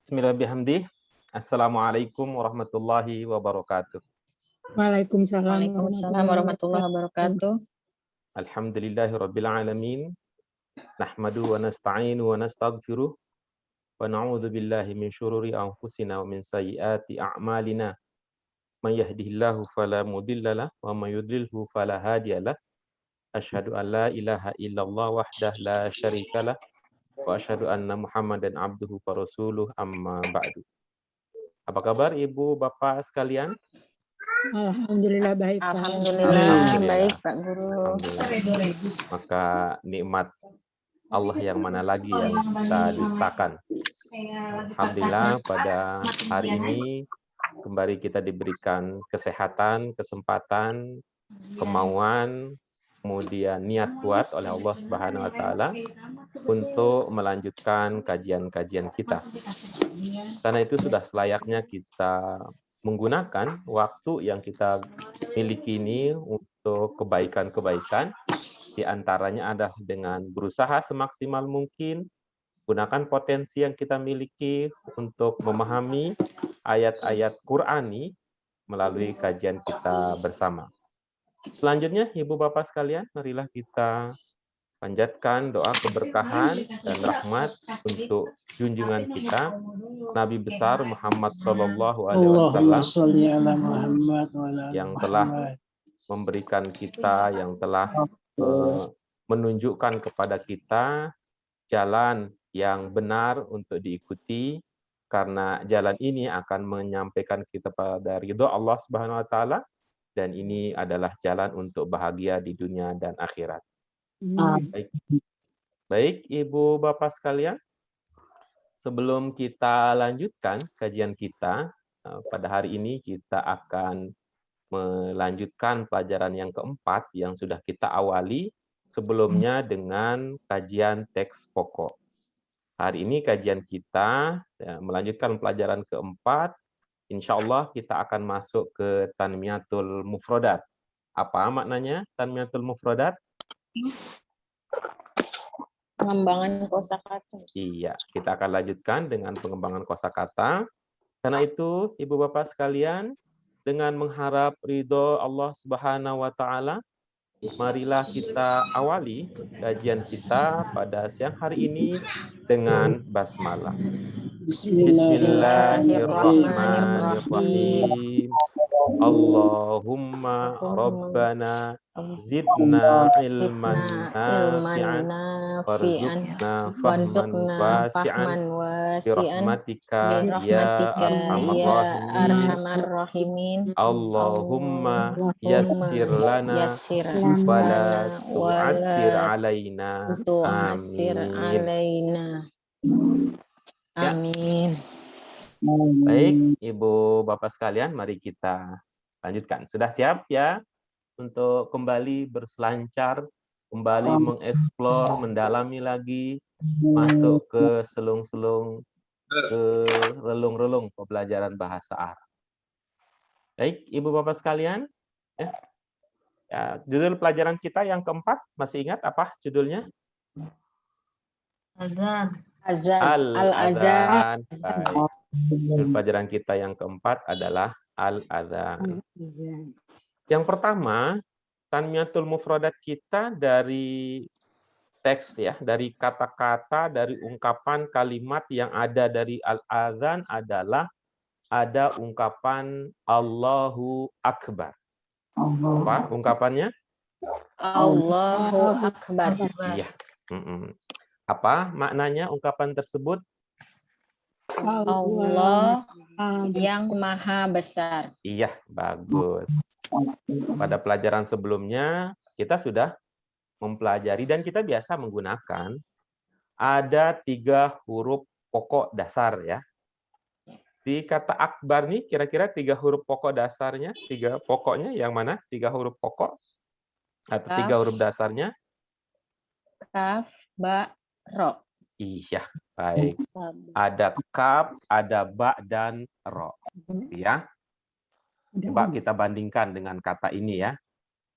Bismillahirrahmanirrahim. Assalamualaikum warahmatullahi wabarakatuh. Waalaikumsalam Waalaikumsalam warahmatullahi wabarakatuh. Alhamdulillahirabbil alamin. Nahmadu wa nasta'inu wa nastaghfiruh wa na'udzu billahi min syururi anfusina wa min sayyiati a'malina. May yahdihillahu fala mudhillalah wa may yudlilhu fala hadiyalah. Asyhadu an la ilaha illallah wahdahu la syarikalah wa asyhadu anna Muhammadan abduhu wa rasuluh amma ba'du. Apa kabar Ibu Bapak sekalian? Alhamdulillah baik, Pak. Alhamdulillah baik, Pak Guru. Alhamdulillah. Maka nikmat Allah yang mana lagi yang kita dustakan. Alhamdulillah pada hari ini kembali kita diberikan kesehatan, kesempatan, kemauan, kemudian niat kuat oleh Allah Subhanahu wa taala untuk melanjutkan kajian-kajian kita. Karena itu sudah selayaknya kita menggunakan waktu yang kita miliki ini untuk kebaikan-kebaikan. Di antaranya adalah dengan berusaha semaksimal mungkin, gunakan potensi yang kita miliki untuk memahami ayat-ayat Qur'ani melalui kajian kita bersama. Selanjutnya, Ibu Bapak sekalian, marilah kita panjatkan doa keberkahan dan rahmat untuk junjungan kita Nabi besar Muhammad Sallallahu Alaihi Wasallam yang telah memberikan kita, yang telah menunjukkan kepada kita jalan yang benar untuk diikuti, karena jalan ini akan menyampaikan kita pada ridho Allah Subhanahu Wa Taala, dan ini adalah jalan untuk bahagia di dunia dan akhirat. Baik, Ibu Bapak sekalian, sebelum kita lanjutkan kajian kita, pada hari ini kita akan melanjutkan pelajaran yang keempat yang sudah kita awali sebelumnya dengan kajian teks pokok. Hari ini kajian kita melanjutkan pelajaran keempat. Insya Allah kita akan masuk ke Tanmiyatul Mufrodat. Apa maknanya Tanmiyatul Mufrodat? Pengembangan kosakata. Iya, kita akan lanjutkan dengan pengembangan kosakata. Karena itu, Ibu Bapak sekalian, dengan mengharap ridho Allah Subhanahu wa taala, marilah kita awali kajian kita pada siang hari ini dengan basmalah. Bismillahirrahmanirrahim. Allahumma rabbana zidna ilman nafi'an warzuqna fahman wasi'an birahmatika ya arhamar rahimin. Allahumma yassir lana wala tu'assir alaina. Amin. Baik, Ibu Bapak sekalian, mari kita lanjutkan. Sudah siap ya untuk kembali berselancar, kembali mengeksplor, mendalami lagi, masuk ke selung-selung, ke relung-relung pembelajaran bahasa Arab. Baik, Ibu Bapak sekalian, judul pelajaran kita yang keempat, masih ingat apa judulnya? Azan. Al-Azan. Baik. Judul pelajaran kita yang keempat adalah Al-Azan. Yang pertama, Tanmiyatul Mufradat kita dari teks ya, dari kata-kata, dari ungkapan kalimat yang ada dari Al-Azan adalah ada ungkapan Allahu Akbar. Apa ungkapannya? Allahu Akbar. Iya. Apa maknanya ungkapan tersebut? Allah yang maha besar. Iya, bagus. Pada pelajaran sebelumnya kita sudah mempelajari dan kita biasa menggunakan ada 3 huruf pokok dasar ya. Di kata akbar nih kira-kira 3 huruf pokok dasarnya, 3 pokoknya yang mana? 3 huruf pokok atau 3 huruf dasarnya? Kaf, ba, ro. Iya, baik. Ada kaf, ada ba dan ro. Ya. Coba kita bandingkan dengan kata ini ya.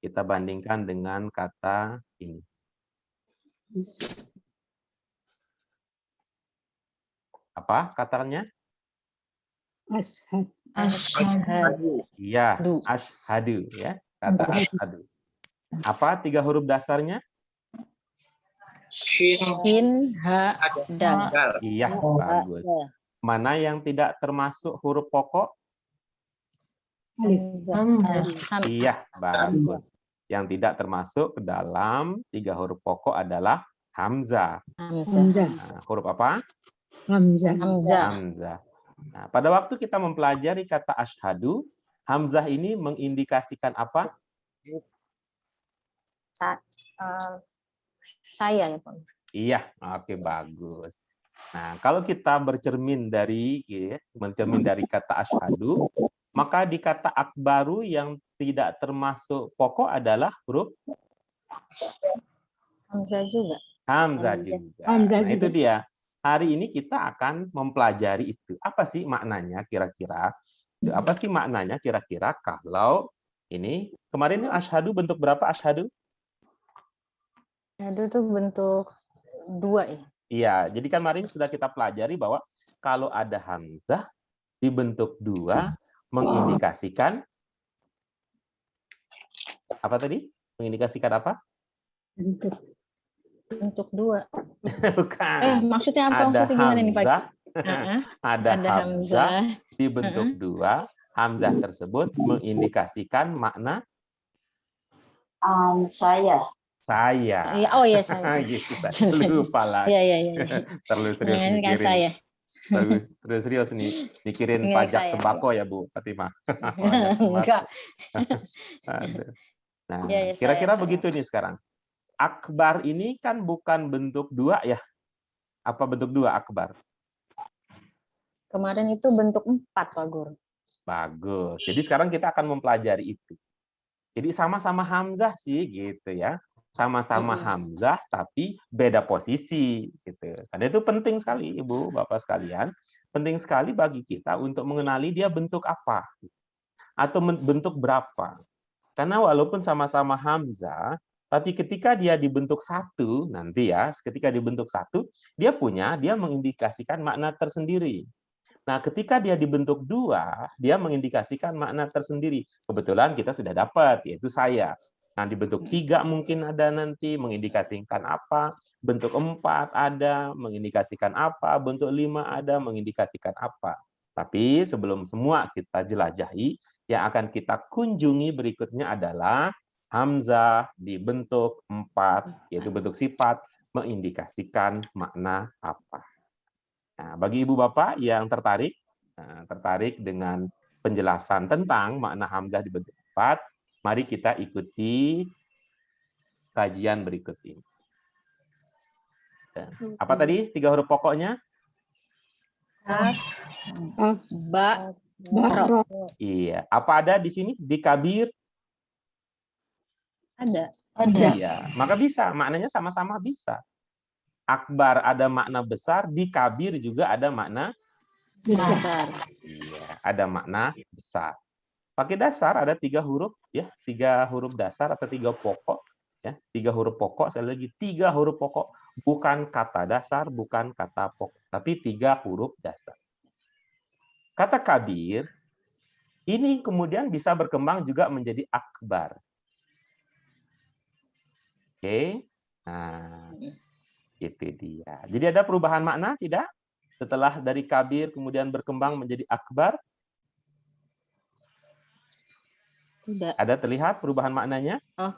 Kita bandingkan dengan kata ini. Apa katanya? Ashad. Asyhadu. Iya, asyhadu ya. Kata asyhadu. Apa 3 huruf dasarnya? Shin, ha, dal. Iya, bagus. Mana yang tidak termasuk huruf pokok? Hamzah. Iya, bagus. Yang tidak termasuk ke dalam 3 huruf pokok adalah hamzah. Hamzah. Nah, huruf apa? Hamzah. Hamzah. Nah, pada waktu kita mempelajari kata asyhadu, hamzah ini mengindikasikan apa? Saya ya, Pak. Iya, oke, bagus. Nah, kalau kita bercermin dari kata asyhadu, maka di kata akbaru yang tidak termasuk pokok adalah huruf Hamzah juga. hamzah juga. Hamzah Nah, itu juga. dia. Hari ini kita akan mempelajari itu. Apa sih maknanya kira-kira? Apa sih maknanya kira-kira kalau ini kemarin asyhadu bentuk berapa asyhadu? Asyhadu itu bentuk 2 ya. Iya, jadi kan kemarin sudah kita pelajari bahwa kalau ada hamzah dibentuk 2 mengindikasikan apa tadi? Mengindikasikan apa? Bentuk 2. Bukan. Maksudnya apa? Ada Maksudnya gimana nih, Pak? ada Ada hamzah hamzah. dibentuk 2. Hamzah tersebut mengindikasikan makna Saya. saya. Oh iya, saya. Gitu, lupa lagi. Iya. Terlalu serius Ini kan mikirin. saya. Terus serius nih mikirin Ini pajak saya. sembako ya Bu Fatimah. Pajak sembako. Enggak. Aduh. Nah, Iya, kira-kira saya. begitu nih sekarang. Akbar ini kan bukan bentuk 2 ya. Apa bentuk 2 akbar? Kemarin itu bentuk 4, Pak Guru. Bagus. Jadi sekarang kita akan mempelajari itu. Jadi sama-sama hamzah sih gitu ya. Sama-sama hamzah tapi beda posisi gitu. Karena itu penting sekali Ibu, Bapak sekalian. Penting sekali bagi kita untuk mengenali dia bentuk apa atau bentuk berapa. Karena walaupun sama-sama hamzah, tapi ketika dia dibentuk 1 nanti ya, ketika dibentuk 1, dia mengindikasikan makna tersendiri. Nah, ketika dia dibentuk 2, dia mengindikasikan makna tersendiri. Kebetulan kita sudah dapat, yaitu saya. Nah, dibentuk 3 mungkin ada nanti, mengindikasikan apa. Bentuk 4 ada, mengindikasikan apa. Bentuk 5 ada, mengindikasikan apa. Tapi sebelum semua kita jelajahi, yang akan kita kunjungi berikutnya adalah hamzah dibentuk 4, yaitu bentuk sifat, mengindikasikan makna apa. Nah, bagi Ibu Bapak yang tertarik dengan penjelasan tentang makna hamzah dibentuk 4, mari kita ikuti kajian berikut ini. Apa tadi 3 huruf pokoknya? Kaf, ba, Ro. Iya. Apa ada di sini? Di kabir? ada. Iya. Maka bisa. Maknanya sama-sama bisa. Akbar ada makna besar, di kabir juga ada makna Besar. Iya, ada makna besar. Pakai dasar ada 3 huruf ya, 3 huruf dasar atau 3 pokok ya, 3 huruf pokok, sekali lagi 3 huruf pokok, bukan kata dasar, bukan kata pokok, tapi 3 huruf dasar. Kata kabir ini kemudian bisa berkembang juga menjadi akbar. Oke. Nah, itu dia. Jadi ada perubahan makna tidak? Setelah dari kabir kemudian berkembang menjadi akbar? Tidak. Ada terlihat perubahan maknanya? Oh.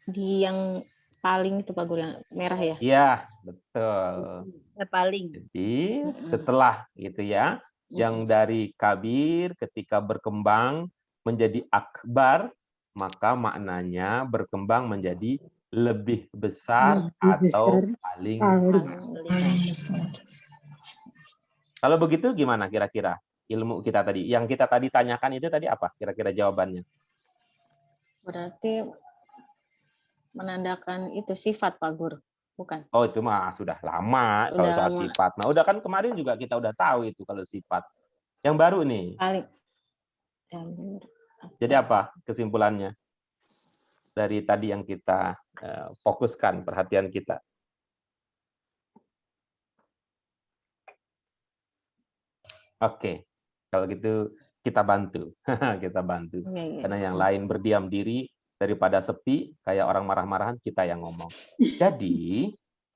Di yang paling itu Pak Guru, yang merah ya? Iya, betul. Yang paling. Jadi setelah gitu ya, yang dari kabir ketika berkembang menjadi akbar, maka maknanya berkembang menjadi lebih besar atau paling besar. Kalau begitu gimana kira-kira ilmu kita tadi? Yang kita tadi tanyakan itu tadi apa kira-kira jawabannya? Berarti menandakan itu sifat Pak Guru, bukan? Oh, itu mah sudah lama kalau soal sifat. Nah, udah kan kemarin juga kita udah tahu itu kalau sifat. Yang baru nih. Paling. Jadi apa kesimpulannya? Dari tadi yang kita fokuskan perhatian kita. Oke, kalau gitu kita bantu. Kita bantu. Iya, iya. Karena yang lain berdiam diri, daripada sepi, kayak orang marah-marahan, kita yang ngomong. Jadi,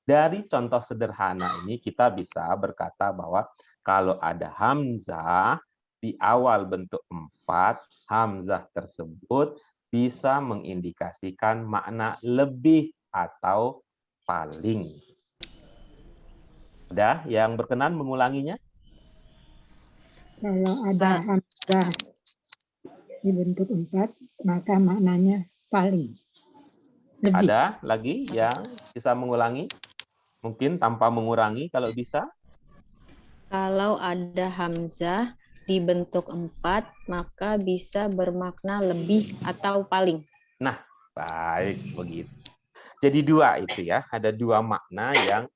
dari contoh sederhana ini kita bisa berkata bahwa kalau ada hamzah di awal bentuk 4, hamzah tersebut bisa mengindikasikan makna lebih atau paling. Udah, yang berkenan mengulanginya? Kalau ada hamzah di bentuk 4, maka maknanya paling. Lebih. Ada lagi yang bisa mengulangi? Mungkin tanpa mengurangi kalau bisa. Kalau ada hamzah di bentuk 4, maka bisa bermakna lebih atau paling. Nah, baik begitu. Jadi dua itu ya, ada dua makna yang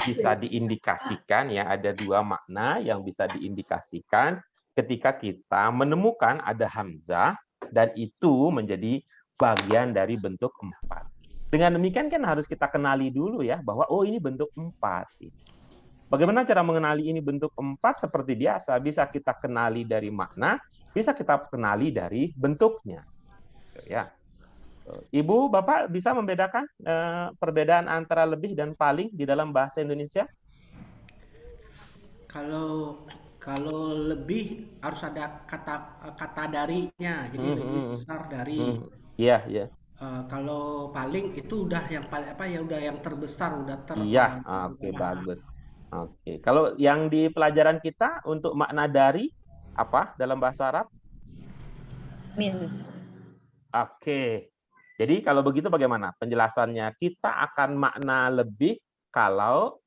bisa diindikasikan ya, ada dua makna yang bisa diindikasikan ketika kita menemukan ada hamzah dan itu menjadi bagian dari bentuk 4. Dengan demikian kan harus kita kenali dulu ya bahwa oh ini bentuk 4. Bagaimana cara mengenali ini bentuk 4? Seperti biasa, bisa kita kenali dari makna, bisa kita kenali dari bentuknya. Ya. Ibu, Bapak bisa membedakan perbedaan antara lebih dan paling di dalam bahasa Indonesia? Kalau lebih harus ada kata darinya, jadi lebih besar dari. Iya, iya. Kalau paling itu udah yang paling apa ya, udah yang terbesar, udah Iya, oke, bagus. Oke. Kalau yang di pelajaran kita untuk makna dari apa dalam bahasa Arab? Min. Oke. Jadi kalau begitu bagaimana penjelasannya? Kita akan makna lebih kalau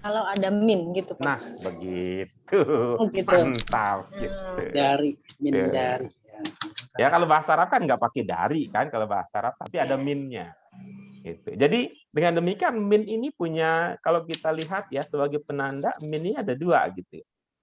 ada min gitu, Pak. nah, begitu. Oh, gitu. Mantap gitu. Dari, min Ya. dari. Ya kalau bahasa Arab kan nggak pakai dari kan kalau bahasa Arab, tapi ada minnya. Gitu. Jadi dengan demikian min ini punya, kalau kita lihat ya sebagai penanda, min ini ada dua gitu.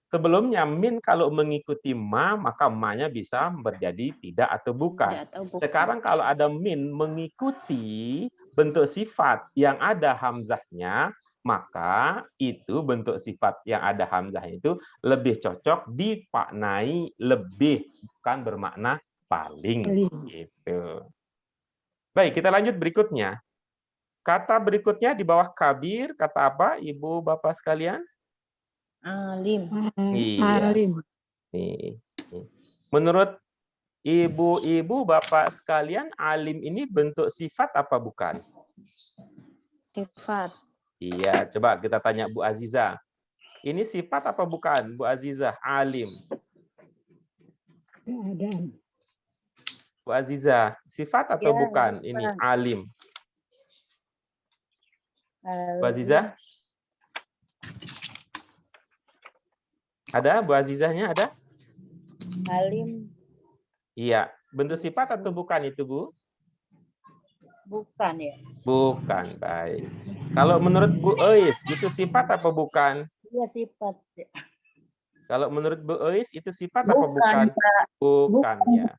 Sebelumnya min kalau mengikuti ma, maka ma-nya bisa menjadi tidak atau bukan. Tidak atau bukan. Sekarang kalau ada min mengikuti bentuk sifat yang ada hamzahnya, maka itu bentuk sifat yang ada hamzahnya itu lebih cocok dimaknai lebih, bukan bermakna paling. Gitu. Baik, kita lanjut berikutnya. Kata berikutnya di bawah kabir, kata apa Ibu Bapak sekalian? Alim. Iya. Alim. Menurut Ibu-ibu Bapak sekalian, alim ini bentuk sifat apa bukan? Sifat. Iya, coba kita tanya Bu Aziza. Ini sifat apa bukan, Bu Aziza? Alim. Keadaan. Bu Aziza, sifat atau Ya, bukan ini alim? Bu Aziza? Ada Bu Azizahnya ada? Alim Iya, bentuk sifat atau bukan itu, Bu? bukan ya? Bukan, baik. Kalau menurut Bu Ois, itu sifat apa bukan? Iya sifat. Kalau menurut Bu Ois, itu sifat apa bukan? Bukan, ya.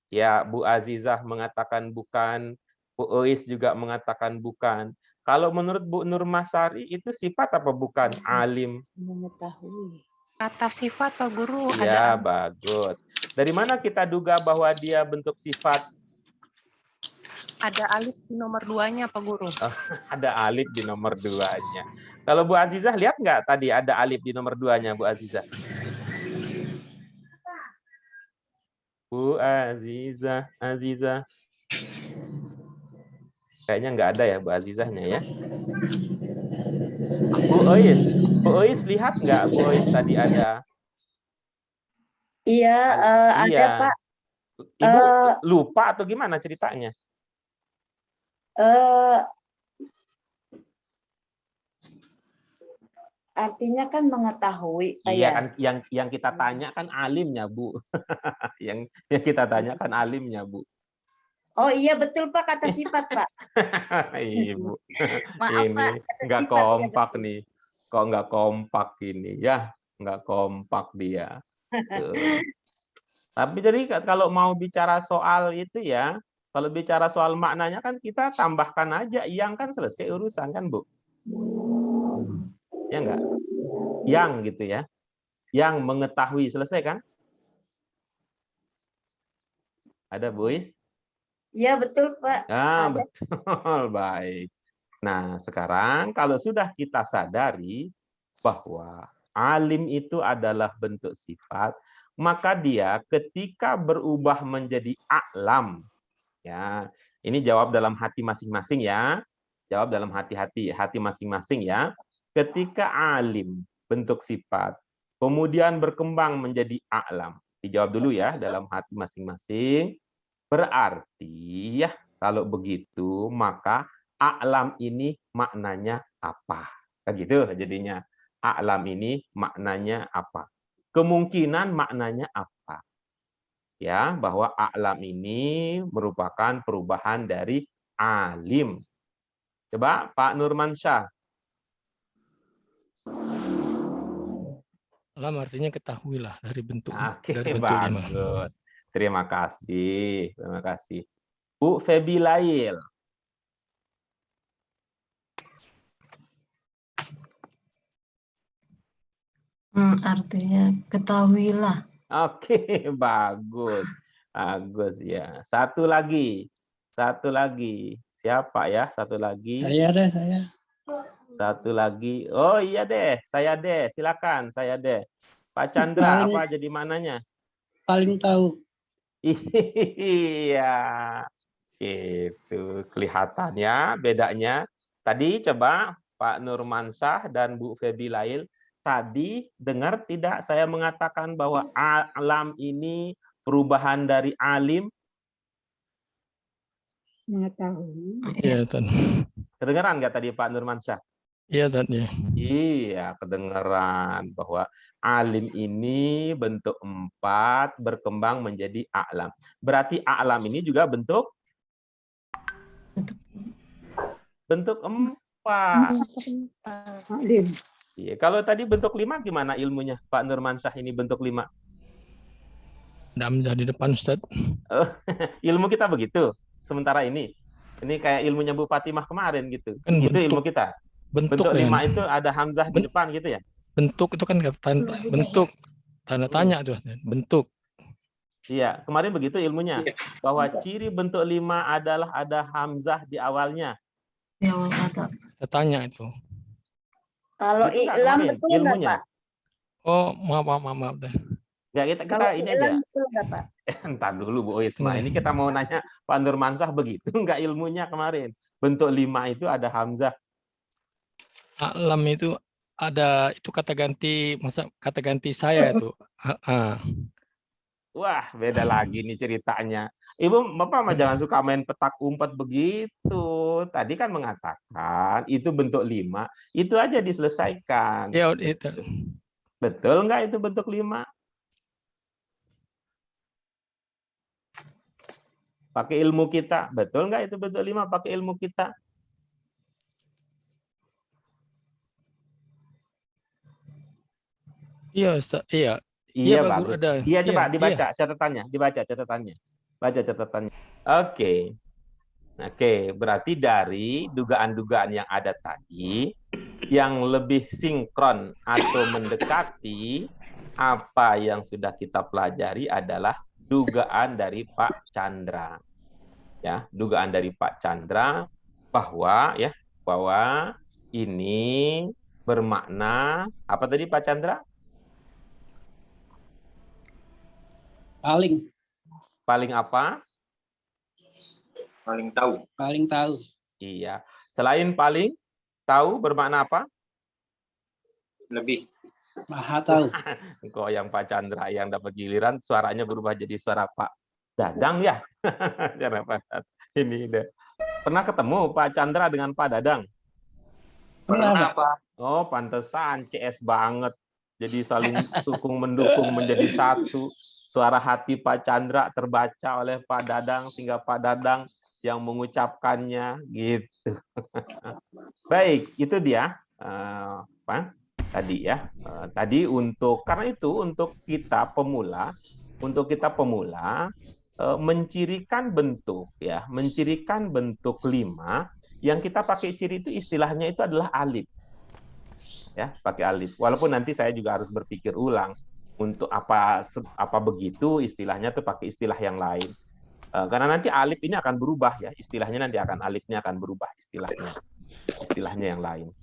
Ya, Bu Azizah mengatakan bukan, Bu Ois juga mengatakan bukan. Kalau menurut Bu Nurmasari, itu sifat apa bukan? Alim. Mengetahui. Kata sifat Pak Guru Ya, ada bagus. Dari mana kita duga bahwa dia bentuk sifat? alif di nomor 2-nya Pak Guru. Ada alif di nomor 2-nya. Kalau Bu Azizah lihat nggak tadi ada alif di nomor 2-nya, Bu Azizah? Bu Azizah, Azizah. Kayaknya nggak ada ya Bu Azizahnya ya. Bu Ois lihat nggak Bu Ois tadi ada? Iya, ada Iya. Pak. Ibu lupa atau gimana ceritanya? Artinya kan mengetahui. Iya kan yang kita tanya kan alimnya, Bu. yang kita tanya kan alimnya, Bu. Oh iya betul Pak, kata sifat Pak. Ibu. Maaf Ini Pak, nggak sifat, kompak ya, nih. Kok nggak kompak ini ya? Nggak kompak dia. Tuh. Tapi jadi kalau mau bicara soal itu ya, kalau bicara soal maknanya kan kita tambahkan aja yang kan selesai urusan kan, Bu? Ya enggak? Yang gitu ya. yang mengetahui. Selesai kan? Ada, Bu Is? Iya betul Pak. Ah, Ada. betul. Baik. Nah, sekarang kalau sudah kita sadari bahwa alim itu adalah bentuk sifat, maka dia ketika berubah menjadi a'lam, ya, ini jawab dalam hati masing-masing ya. Jawab dalam hati masing-masing ya. Ketika alim bentuk sifat, kemudian berkembang menjadi a'lam. Dijawab dulu ya dalam hati masing-masing. Berarti ya kalau begitu maka a'lam ini maknanya apa? Kan gitu jadinya. A'lam ini maknanya apa? Kemungkinan maknanya apa? Ya, bahwa a'lam ini merupakan perubahan dari alim. Coba Pak Nurmansyah. Alam artinya ketahuilah dari bentuk Oke, dari bentuk 5. bagus. Terima kasih. Terima kasih. Bu Febi Lail. Artinya ketahuilah. Oke, bagus. Bagus ya. Satu lagi. Satu lagi. Siapa ya? Satu lagi. Saya deh, saya. Satu lagi. Oh iya deh, saya deh. Silakan, saya deh. Pak Chandra, Paling- apa jadi mananya? Paling tahu. Iya. Itu kelihatannya bedanya. Tadi coba Pak Nurmansyah dan Bu Febi Lail, tadi dengar tidak saya mengatakan bahwa alam ini perubahan dari alim? Mengetahui. Iya, Tan. Kedengeran nggak tadi Pak Nurmansyah? Iya, Tan. Ya. Iya, kedengeran bahwa alim ini bentuk 4 berkembang menjadi a'lam. Berarti a'lam ini juga bentuk 4. Alim. Iya, kalau tadi bentuk 5 gimana ilmunya Pak Nurmansyah ini bentuk 5? Ada hamzah di depan, Ustaz. Ilmu kita begitu. Sementara ini kayak ilmunya Bu Fatimah kemarin gitu. Kan Itu bentuk- ilmu kita. Bentuk, Bentuk 5 kan. itu ada hamzah di depan gitu ya. Bentuk itu kan bentuk tanda tanya tuh, bentuk. Iya, kemarin begitu ilmunya. Bahwa ciri bentuk 5 adalah ada hamzah di awalnya. Di awal kata. Tanda tanya itu. Kalau Itu nggak iklam kemarin, betul nggak ilmunya. Pak? Oh, maaf deh. Nggak, kita Kalau ini iklam aja. betul nggak Pak? Entar dulu Bu Isma. Ini kita mau nanya Pak Nurmansyah begitu nggak ilmunya kemarin. Bentuk 5 itu ada hamzah. Alam itu ada itu kata ganti saya itu. Wah, beda lagi nih ceritanya. Ibu, Bapak mah jangan suka main petak umpet begitu. Tadi kan mengatakan itu bentuk 5, itu aja diselesaikan. Ya, itu. Betul nggak itu bentuk 5? Pakai ilmu kita. Betul nggak itu bentuk 5 pakai ilmu kita? Iya, Ustaz. Iya. Iya, Pak Guru, bagus. ada. Iya, coba Iya, dibaca catatannya, dibaca catatannya. Baca catatannya. Oke. Oke, berarti dari dugaan-dugaan yang ada tadi, yang lebih sinkron atau mendekati apa yang sudah kita pelajari adalah dugaan dari Pak Chandra. Ya, dugaan dari Pak Chandra bahwa ini bermakna apa tadi Pak Chandra? Paling apa? Paling tahu. Iya. Selain paling tahu bermakna apa? Lebih. Maha tahu. Kok yang Pak Chandra yang dapat giliran suaranya berubah jadi suara Pak Dadang ya? Ini deh. Pernah ketemu Pak Chandra dengan Pak Dadang? Pernah, Pak. Oh, pantesan CS banget. Jadi saling dukung mendukung menjadi satu. Suara hati Pak Chandra terbaca oleh Pak Dadang sehingga Pak Dadang yang mengucapkannya gitu. Baik, itu dia tadi ya. Tadi karena itu untuk kita pemula mencirikan bentuk ya, mencirikan bentuk 5 yang kita pakai ciri itu istilahnya itu adalah alif. ya, pakai alif. Walaupun nanti saya juga harus berpikir ulang untuk apa begitu istilahnya tuh pakai istilah yang lain. Karena nanti alif ini akan berubah ya, istilahnya nanti alifnya akan berubah istilahnya yang lain.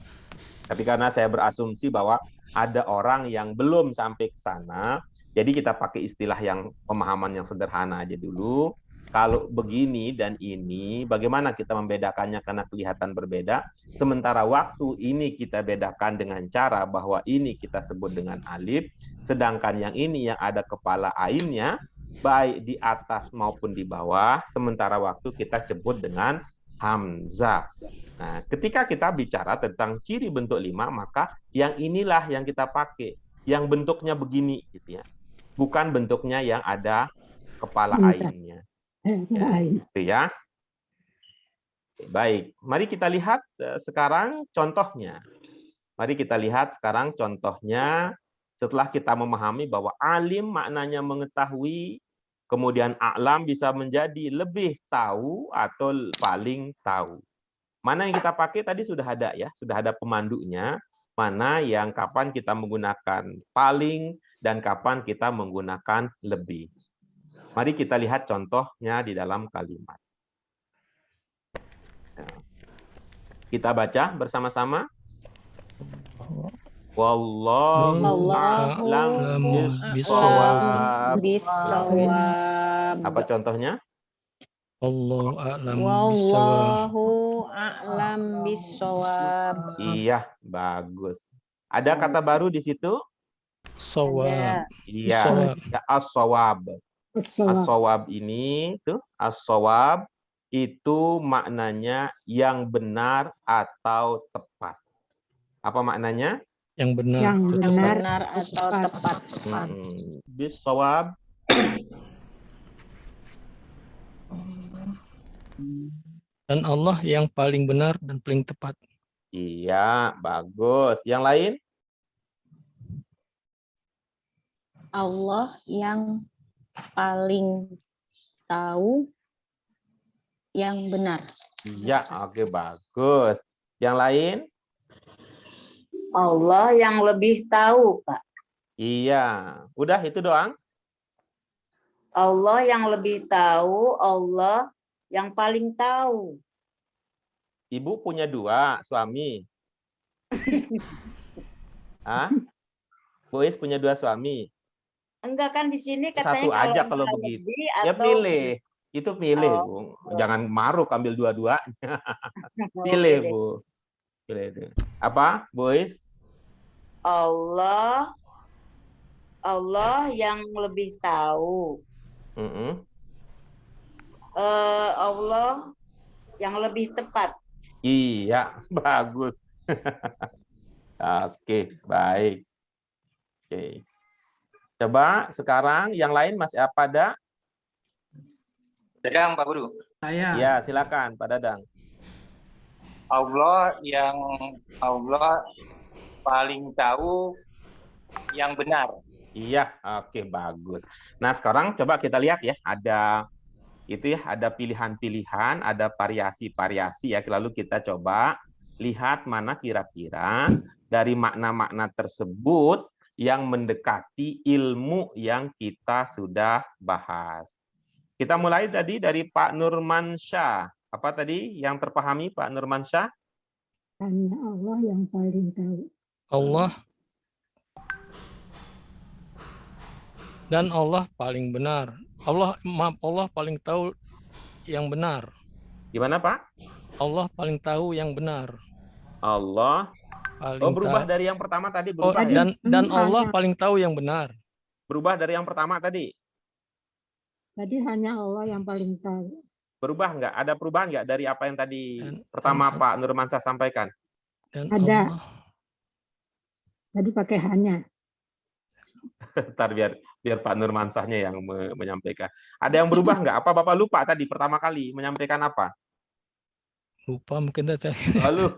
Tapi karena saya berasumsi bahwa ada orang yang belum sampai ke sana, jadi kita pakai istilah yang pemahaman yang sederhana aja dulu. Kalau begini dan ini, bagaimana kita membedakannya karena kelihatan berbeda. Sementara waktu ini kita bedakan dengan cara bahwa ini kita sebut dengan alif, sedangkan yang ini yang ada kepala ainnya, baik di atas maupun di bawah, sementara waktu kita sebut dengan hamzah. Nah, ketika kita bicara tentang ciri bentuk 5, maka yang inilah yang kita pakai, yang bentuknya begini, gitu ya. Bukan bentuknya yang ada kepala ainnya. Ya, itu ya. Oke, baik, mari kita lihat sekarang contohnya. Mari kita lihat sekarang contohnya setelah kita memahami bahwa alim maknanya mengetahui, kemudian a'lam bisa menjadi lebih tahu atau paling tahu. Mana yang kita pakai tadi sudah ada ya, sudah ada pemandunya. Mana yang kapan kita menggunakan paling dan kapan kita menggunakan lebih. Mari kita lihat contohnya di dalam kalimat. Kita baca bersama-sama. Wallahu a'lam bishawab. Apa contohnya? Wallahu a'lam bishawab. Wallahu a'lam bishawab. Iya, bagus. Ada kata baru di situ? Shawab. Iya, as-shawab. As-shawab ini tuh as-shawab itu maknanya yang benar atau tepat. Apa maknanya? Yang benar. Yang atau tepat. Benar atau tepat. Bis-shawab. Dan Allah yang paling benar dan paling tepat. Iya, bagus. Yang lain? Allah yang paling tahu yang benar. Iya, oke, bagus. Yang lain? Allah yang lebih tahu, Pak. Iya, udah itu doang. Allah yang lebih tahu, Allah yang paling tahu. Ibu punya 2 suami. Hah? Bu Is punya 2 suami. Enggak kan di sini katanya Satu aja kalau Allah begitu. lebih Ya atau pilih. Itu pilih, Oh. Bu. Jangan maruk ambil dua-duanya. Pilih, Bu. Pilih itu. Apa, Bu Is? Allah yang lebih tahu. Allah yang lebih tepat. Iya, bagus. Oke, baik. Oke. Coba sekarang yang lain masih apa ada? Dadang, Pak Guru. Saya. Ya, silakan Pak Dadang. Allah paling tahu yang benar. Iya, oke, bagus. Nah, sekarang coba kita lihat ya, ada ada pilihan-pilihan, ada variasi-variasi ya. Lalu kita coba lihat mana kira-kira dari makna-makna tersebut yang mendekati ilmu yang kita sudah bahas. Kita mulai tadi dari Pak Nurmansyah. Apa tadi yang terpahami Pak Nurmansyah? Hanya Allah yang paling tahu. Allah dan Allah paling benar. Allah paling tahu yang benar. Gimana Pak? Allah paling tahu yang benar. Allah. Paling Berubah tahu. dari yang pertama tadi berubah ya? Dan Hanya- Allah paling tahu yang benar. Berubah dari yang pertama tadi. Tadi hanya Allah yang paling tahu. Berubah nggak? Ada perubahan nggak dari apa yang tadi Dan- pertama dan- Pak Nurmansyah sampaikan? Dan Ada. Allah Tadi pakai hanya. Ntar biar Pak Nurmansyahnya yang menyampaikan. Ada yang berubah nggak? Apa Bapak lupa tadi pertama kali menyampaikan apa? lupa mungkin saya. Lalu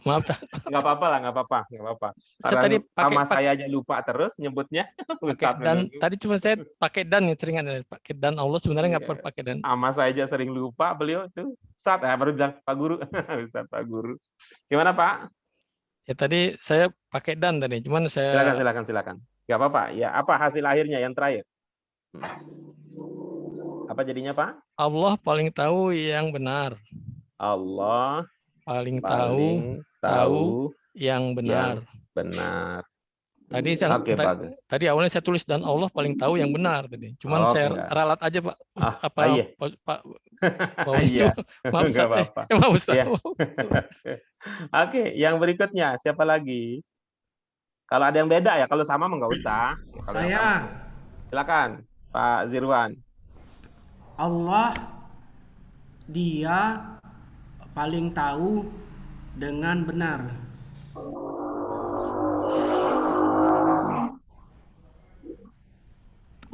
Maaf. nggak apa-apa lah, nggak apa-apa. Saya Karena tadi sama pakai- saya aja lupa terus nyebutnya. Ustadz Dan menurut- tadi cuma saya pakai dan ya seringan pakai dan Allah sebenarnya nggak Iya. perlu pakai dan. sama saya aja sering lupa beliau tuh. Baru bilang Pak Guru. Ustadz Pak Guru. Gimana Pak? Ya tadi saya pakai dan tadi, cuman saya Silakan. Gak apa-apa. Ya, apa hasil akhirnya yang terakhir? Apa jadinya, Pak? Allah paling tahu yang benar. Allah Paling paling tahu tahu yang yang benar. benar. Tadi Oke, bagus. tadi awalnya saya tulis dan Allah paling tahu yang benar tadi. Cuman Oke, saya enggak. ralat aja Pak. Iya. Pak Wawan itu. Iya. Maaf Enggak Ustaz. apa-apa. Maaf Ustaz. Iya. Oke, yang berikutnya siapa lagi? Kalau ada yang beda ya, kalau sama mah nggak usah. Ya, kalau yang Saya. sama. Silakan, Pak Zirwan. Allah dia paling tahu dengan benar.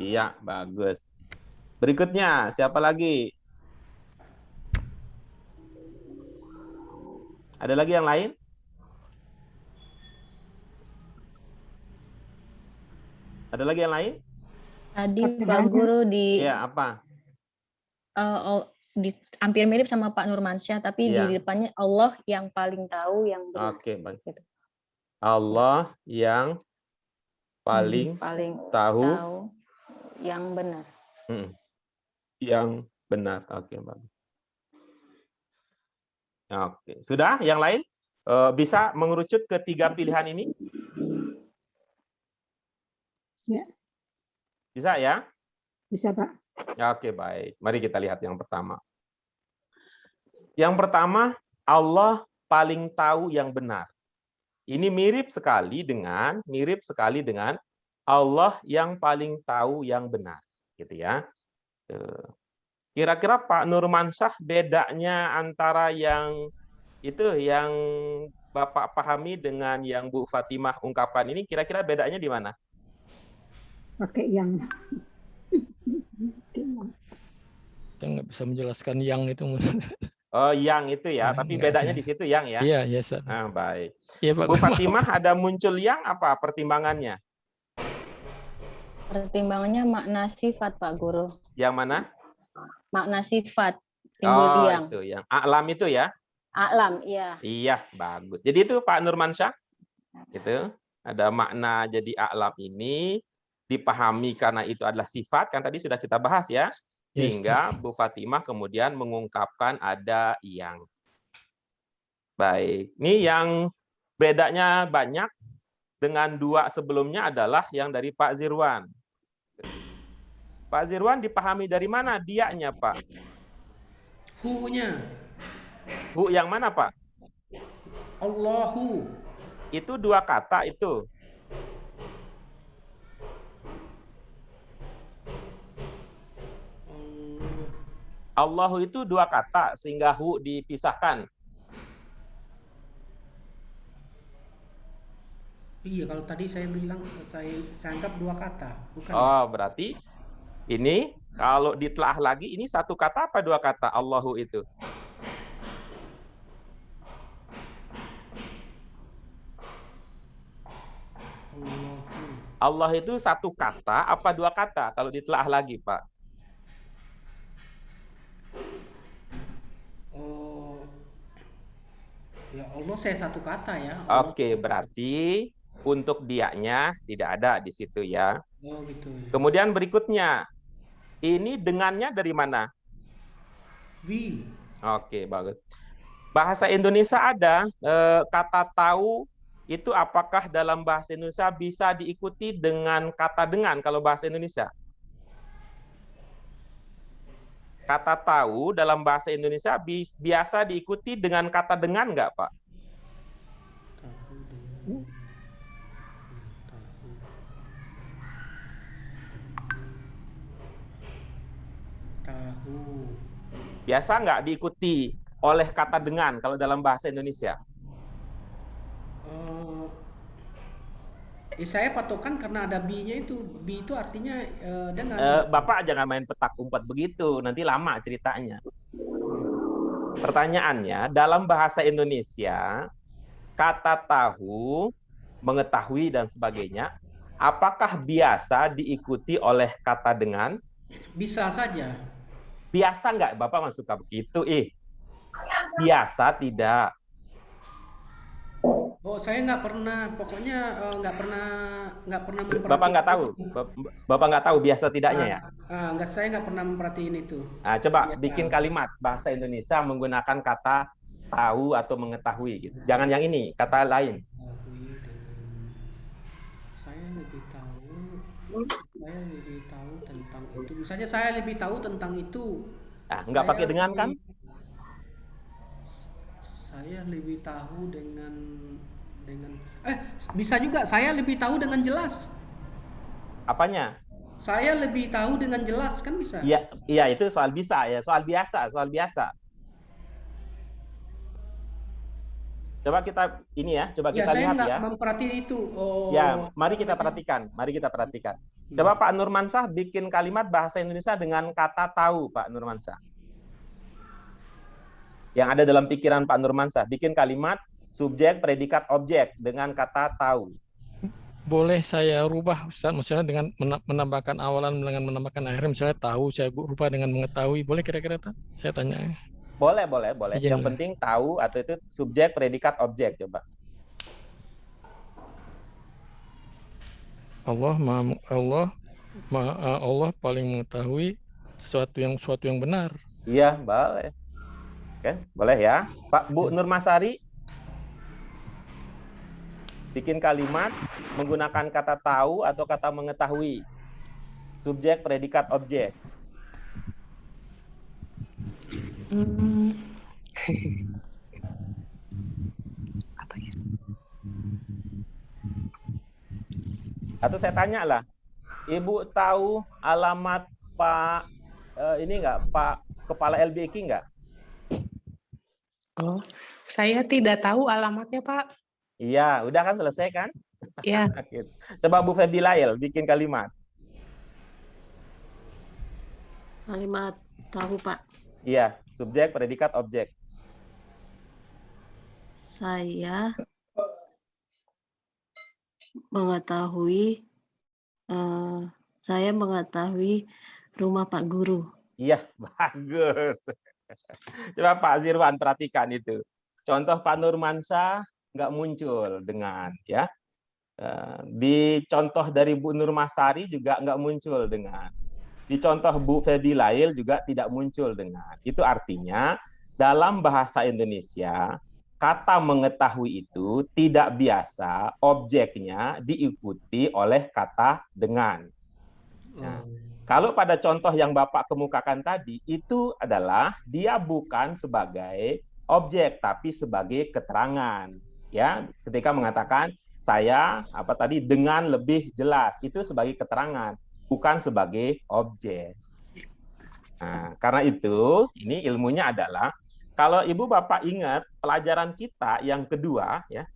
Iya, bagus. Berikutnya, siapa lagi? Ada lagi yang lain? Ada lagi yang lain? Tadi Pak Guru Iya, apa? hampir mirip sama Pak Nurmansyah, tapi Iya. di depannya Allah yang paling tahu yang benar. Oke, baik. Gitu. Allah yang paling Paling tahu yang benar. yang benar. Oke, bagus. Oke, sudah? Yang lain bisa mengerucut ke 3 pilihan ini? Ya. Bisa ya? Bisa, Pak. Ya, oke, baik. Mari kita lihat yang pertama. Yang pertama, Allah paling tahu yang benar. Ini mirip sekali dengan Allah yang paling tahu yang benar, gitu ya. Kira-kira Pak Nurmansyah bedanya antara yang itu yang Bapak pahami dengan yang Bu Fatimah ungkapkan ini, kira-kira bedanya di mana? Pakai yang. Kita nggak bisa menjelaskan yang itu. Oh, yang itu ya, tapi bedanya di situ yang ya. Iya, Ustaz. Nah, baik. Iya, Pak. Bu Fatimah ada muncul yang apa pertimbangannya? Pertimbangannya makna sifat, Pak Guru. Yang mana? Makna sifat timbul yang. Itu yang a'lam itu ya. A'lam, iya. Iya, bagus. Jadi itu Pak Nurmansyah. Itu ada makna jadi a'lam ini dipahami karena itu adalah sifat, kan tadi sudah kita bahas ya. Sehingga Bu Fatimah kemudian mengungkapkan ada yang. Baik, ini yang bedanya banyak dengan 2 sebelumnya adalah yang dari Pak Zirwan. Pak Zirwan dipahami dari mana dianya, Pak? Hu-nya. Hu yang mana, Pak? Allahu. Itu 2 kata itu. Allahu itu 2 kata sehingga hu dipisahkan. Iya, kalau tadi saya bilang saya anggap 2 kata, bukan? Oh, berarti ini kalau ditelaah lagi ini 1 kata apa 2 kata Allahu itu? Allah itu 1 kata apa 2 kata kalau ditelaah lagi, Pak? Ya Allah saya 1 kata ya. Oke, berarti untuk dianya tidak ada di situ ya. Oh gitu. Kemudian berikutnya, ini dengannya dari mana? Wi. Oke, bagus. Bahasa Indonesia ada kata tahu itu apakah dalam bahasa Indonesia bisa diikuti dengan kata dengan kalau bahasa Indonesia? Kata tahu dalam bahasa Indonesia biasa diikuti dengan kata dengan nggak, Pak? Tahu. Biasa nggak diikuti oleh kata dengan kalau dalam bahasa Indonesia? Saya patokan karena ada bi-nya itu. Bi itu artinya dengan. Bapak jangan main petak umpet begitu, nanti lama ceritanya. Pertanyaannya, dalam bahasa Indonesia, kata tahu, mengetahui, dan sebagainya, apakah biasa diikuti oleh kata dengan? Bisa saja. Biasa nggak? Bapak masuk ke begitu? Biasa tidak. Oh, saya nggak pernah, pokoknya nggak pernah Bapak memperhatikan nggak tahu, itu. Bapak nggak tahu biasa tidaknya ya. Saya nggak pernah memperhatiin itu. Nah, coba Biasa. bikin kalimat bahasa Indonesia menggunakan kata tahu atau mengetahui gitu. Jangan yang ini, kata lain. Saya lebih tahu tentang itu. Misalnya saya lebih tahu tentang itu. Nah, nggak pakai dengan kan? Saya lebih tahu dengan bisa juga saya lebih tahu dengan jelas. Apanya? Saya lebih tahu dengan jelas kan bisa? Iya, iya itu soal bisa ya, soal biasa. Coba kita ini ya, coba Ya, kita saya lihat nggak ya. memperhatiin itu. Oh, Ya, mari kita perhatikan. Coba Pak Nurmansyah bikin kalimat bahasa Indonesia dengan kata tahu, Pak Nurmansyah. Yang ada dalam pikiran Pak Nurmansyah, bikin kalimat subjek, predikat, objek dengan kata tahu. Boleh saya rubah, Ustaz, misalnya dengan menambahkan awalan dengan menambahkan akhir, misalnya tahu, saya rubah dengan mengetahui. Boleh kira-kira, Ustaz? Saya tanya. Boleh. Izin Yang boleh. penting tahu atau itu subjek, predikat, objek. Coba. Allah paling mengetahui sesuatu yang benar. Iya, boleh. Oke, boleh ya. Pak Bu Nurmasari, bikin kalimat menggunakan kata tahu atau kata mengetahui. Subjek, predikat, objek. Atau saya tanya lah, Ibu tahu alamat Pak ini nggak, Pak Kepala LBK nggak? Oh, saya tidak tahu alamatnya, Pak. Iya, udah kan selesai kan? Ya. Coba Bu Febi Lail bikin kalimat. Kalimat tahu, Pak. Iya, subjek, predikat, objek. Saya mengetahui rumah Pak Guru. Iya, bagus. Coba Pak Zirwan perhatikan itu. Contoh Pak Nurmansyah nggak muncul dengan ya. Di contoh dari Bu Nurmasari juga nggak muncul dengan. Di contoh Bu Febi Lail juga tidak muncul dengan. Itu artinya dalam bahasa Indonesia kata mengetahui itu tidak biasa objeknya diikuti oleh kata dengan. Nah, kalau pada contoh yang Bapak kemukakan tadi, itu adalah dia bukan sebagai objek, tapi sebagai keterangan. Ya, ketika mengatakan saya dengan lebih jelas, itu sebagai keterangan, bukan sebagai objek. Nah, karena itu, ini ilmunya adalah kalau Ibu Bapak ingat pelajaran kita yang kedua, ya,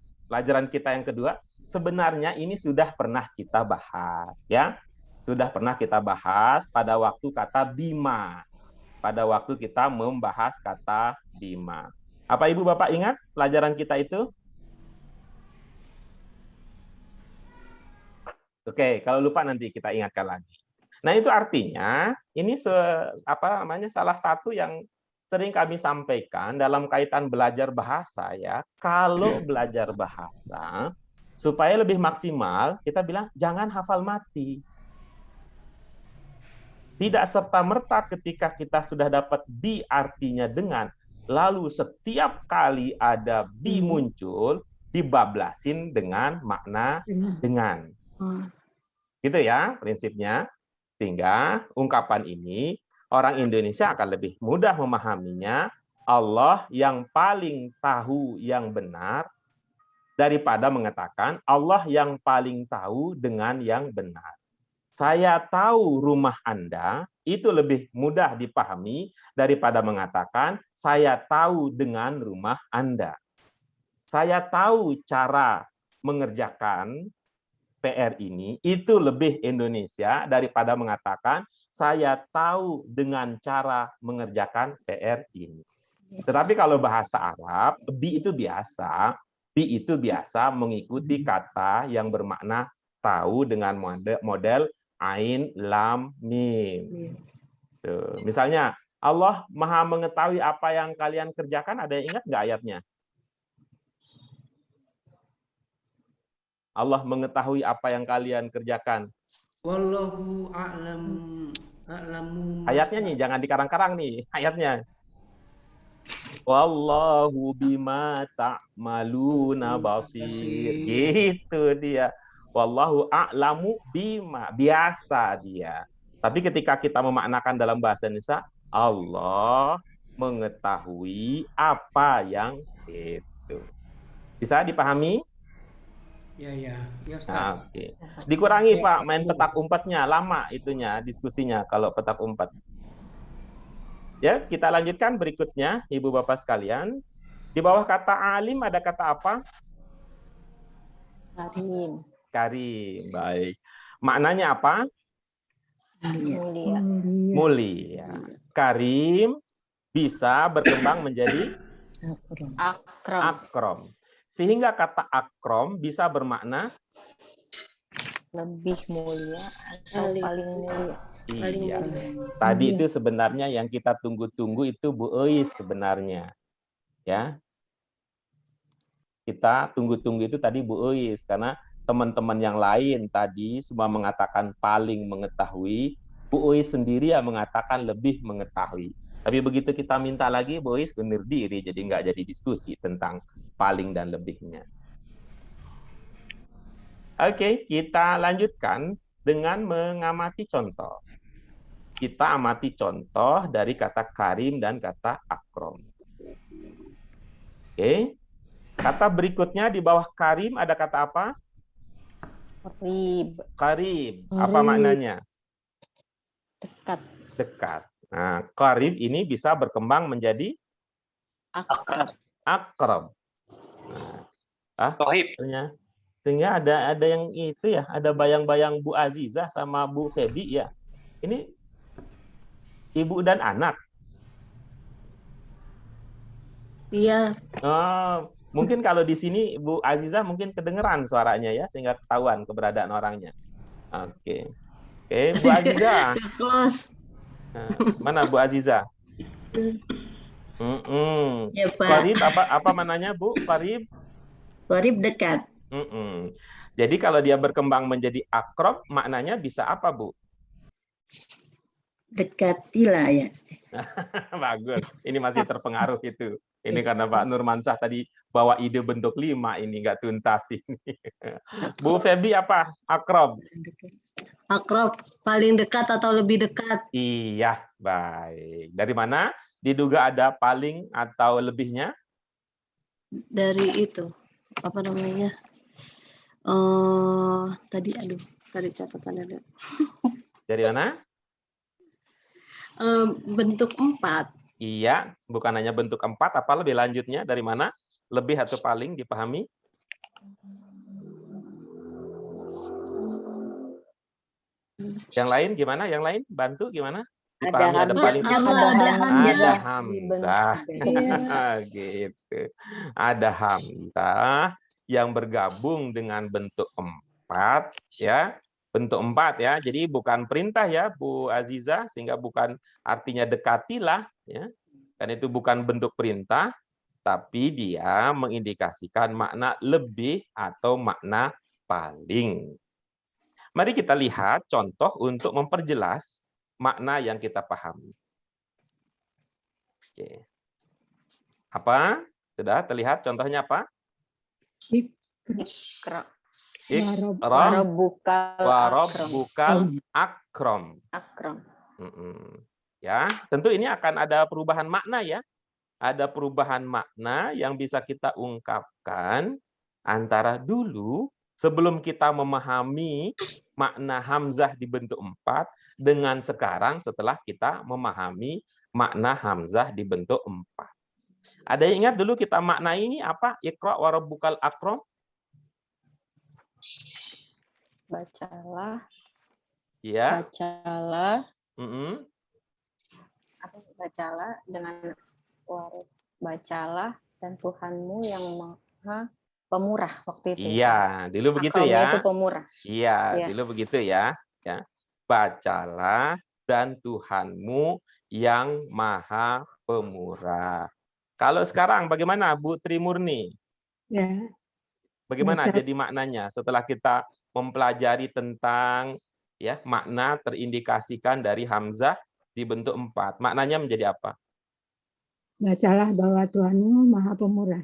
sebenarnya ini sudah pernah kita bahas, ya. Sudah pernah kita bahas pada waktu kata bima. Pada waktu kita membahas kata bima. Apa Ibu Bapak ingat pelajaran kita itu? Oke, kalau lupa nanti kita ingatkan lagi. Nah, itu artinya ini salah satu yang sering kami sampaikan dalam kaitan belajar bahasa ya. Kalau belajar bahasa supaya lebih maksimal, kita bilang jangan hafal mati. Tidak serta-merta ketika kita sudah dapat bi artinya dengan, lalu setiap kali ada bi muncul, dibablasin dengan makna dengan. Gitu ya prinsipnya. Sehingga ungkapan ini orang Indonesia akan lebih mudah memahaminya. Allah yang paling tahu yang benar daripada mengatakan Allah yang paling tahu dengan yang benar. Saya tahu rumah Anda, itu lebih mudah dipahami daripada mengatakan saya tahu dengan rumah Anda. Saya tahu cara mengerjakan PR ini, itu lebih Indonesia daripada mengatakan saya tahu dengan cara mengerjakan PR ini. Tetapi kalau bahasa Arab, bi itu biasa mengikuti kata yang bermakna tahu dengan model ain, lam, mim. Tuh. Misalnya, Allah maha mengetahui apa yang kalian kerjakan, ada yang ingat nggak ayatnya? Allah mengetahui apa yang kalian kerjakan. Wallahu a'lamu. Ayatnya nih, jangan dikarang-karang nih ayatnya. Wallahu bima ta'maluna basir. Gitu dia. Wallahu a'lamu bima. Biasa dia. Tapi ketika kita memaknakan dalam bahasa Indonesia, Allah mengetahui apa yang itu. Bisa dipahami? Ya, Ustaz. Nah, oke. Dikurangi Pak, main petak umpetnya, lama itunya diskusinya kalau petak umpet. Ya, kita lanjutkan berikutnya, Ibu Bapak sekalian. Di bawah kata alim ada kata apa? Karim. Karim, baik. Maknanya apa? Mulia. Mulia. Karim bisa berkembang menjadi Akram. akrom. Sehingga kata akrom bisa bermakna Lebih mulia atau paling mulia. iya. Tadi itu sebenarnya yang kita tunggu-tunggu itu Bu Eis sebenarnya. Ya. Kita tunggu-tunggu itu tadi Bu Eis karena teman-teman yang lain tadi semua mengatakan paling mengetahui, Bu Eis sendiri yang mengatakan lebih mengetahui. Tapi begitu kita minta lagi, Bu Eis undur diri, jadi nggak jadi diskusi tentang paling dan lebihnya. Oke, kita lanjutkan dengan mengamati contoh. Kita amati contoh dari kata karim dan kata akrom. Oke, kata berikutnya di bawah karim ada kata apa? Qarib. Karib. Apa maknanya? Dekat. Dekat. Nah, karib ini bisa berkembang menjadi akram. Sehingga ada yang itu ya, ada bayang-bayang Bu Azizah sama Bu Febi ya. Ini ibu dan anak. Iya. Oh, mungkin kalau di sini Bu Azizah mungkin kedengeran suaranya ya, sehingga ketahuan keberadaan orangnya. Oke. Oke, Bu Azizah. Close. Nah, mana Bu Azizah? Ya, Pak. Qarib apa mananya Bu? Qarib? Qarib dekat. Jadi kalau dia berkembang menjadi akrob, maknanya bisa apa Bu? Dekatilah ya. Bagus. Ini masih terpengaruh itu. Ini karena Pak Nurmansyah tadi bawa ide bentuk 5 ini nggak tuntas ini. Bu Febi apa? Akrob. Akrob paling dekat atau lebih dekat? Iya, baik. Dari mana? Diduga ada paling atau lebihnya? Dari itu. Apa namanya? Tadi catatannya ada. Dari mana? Bentuk 4. Iya, bukan hanya bentuk 4, apa lebih lanjutnya dari mana? Lebih atau paling dipahami? Yang lain gimana? Yang lain bantu gimana? Dipahami ada paling ada hamzah. Gitu. Ada hamzah yang bergabung dengan bentuk 4 ya. Bentuk 4 ya. Jadi bukan perintah ya Bu Azizah, sehingga bukan artinya dekatilah ya. Kan itu bukan bentuk perintah, tapi dia mengindikasikan makna lebih atau makna paling. Mari kita lihat contoh untuk memperjelas makna yang kita pahami. Oke. Apa? Sudah terlihat contohnya apa? Warabbukal akram. Ya, tentu ini akan ada perubahan makna ya. Ada perubahan makna yang bisa kita ungkapkan antara dulu sebelum kita memahami makna hamzah di bentuk 4 dengan sekarang setelah kita memahami makna hamzah di bentuk 4. Ada yang ingat dulu kita makna ini apa? Iqra wa rabbukal akram. Bacalah. Ya. Bacalah. Bacalah dengan bacalah dan Tuhanmu yang Maha Pemurah waktu itu. Iya, dulu begitu ya. Itu pemurah. Iya, dulu begitu ya. Ya. Bacalah dan Tuhanmu yang Maha Pemurah. Kalau sekarang bagaimana Bu Trimurni? Ya. Bagaimana Baca- jadi maknanya setelah kita mempelajari tentang ya makna terindikasikan dari hamzah dibentuk 4. Maknanya menjadi apa? Bacalah bahwa Tuhanmu Maha Pemurah.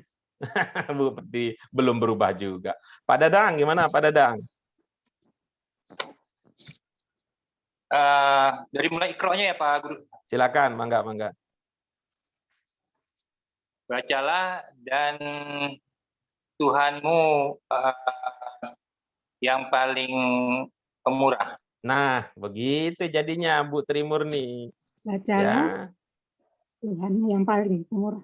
Belum berubah juga. Pak Dadang, gimana Pak Dadang? Dari mulai ikronya ya Pak Guru. Silakan, mangga, mangga. Bacalah dan Tuhanmu yang paling pemurah. Nah, begitu jadinya Bu Trimurni. Bacalah Ya, Tuhan yang paling pemurah.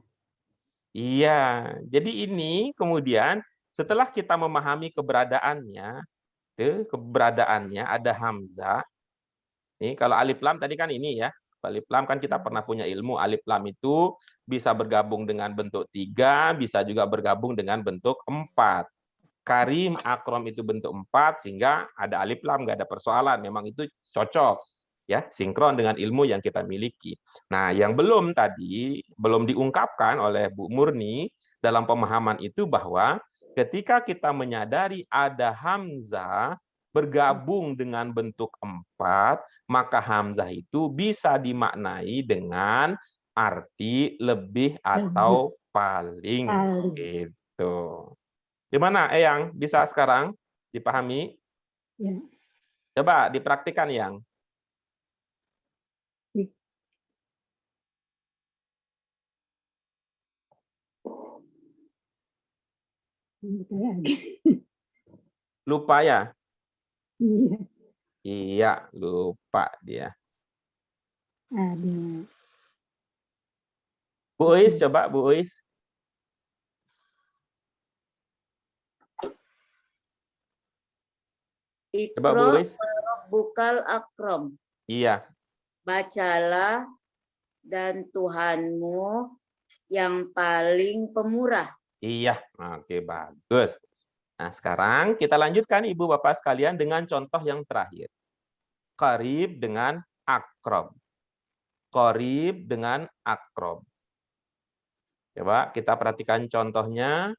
iya. Jadi ini kemudian setelah kita memahami keberadaannya, ada hamzah. Ini kalau alif lam tadi kan ini ya. Alif lam kan kita pernah punya ilmu alif lam itu bisa bergabung dengan bentuk 3, bisa juga bergabung dengan bentuk 4. Karim, akrom itu bentuk 4 sehingga ada alif lam, nggak ada persoalan. Memang itu cocok ya, sinkron dengan ilmu yang kita miliki. Nah, yang belum diungkapkan oleh Bu Murni dalam pemahaman itu bahwa ketika kita menyadari ada hamzah bergabung dengan bentuk 4, maka hamzah itu bisa dimaknai dengan arti lebih atau paling. Gitu. Gimana, Eyang? Bisa sekarang dipahami? Ya. Coba dipraktikkan, Yang. Lupa ya? Iya. Iya, lupa dia. Ada. Bu Uis, coba Bu Uis. Coba Bu Ikro Uis. bukal akrom. Iya. Bacalah dan Tuhanmu yang paling pemurah. Iya, oke, bagus. Nah, sekarang kita lanjutkan Ibu Bapak sekalian dengan contoh yang terakhir. Qarib dengan akrob. Qarib dengan akrob. Coba kita perhatikan contohnya.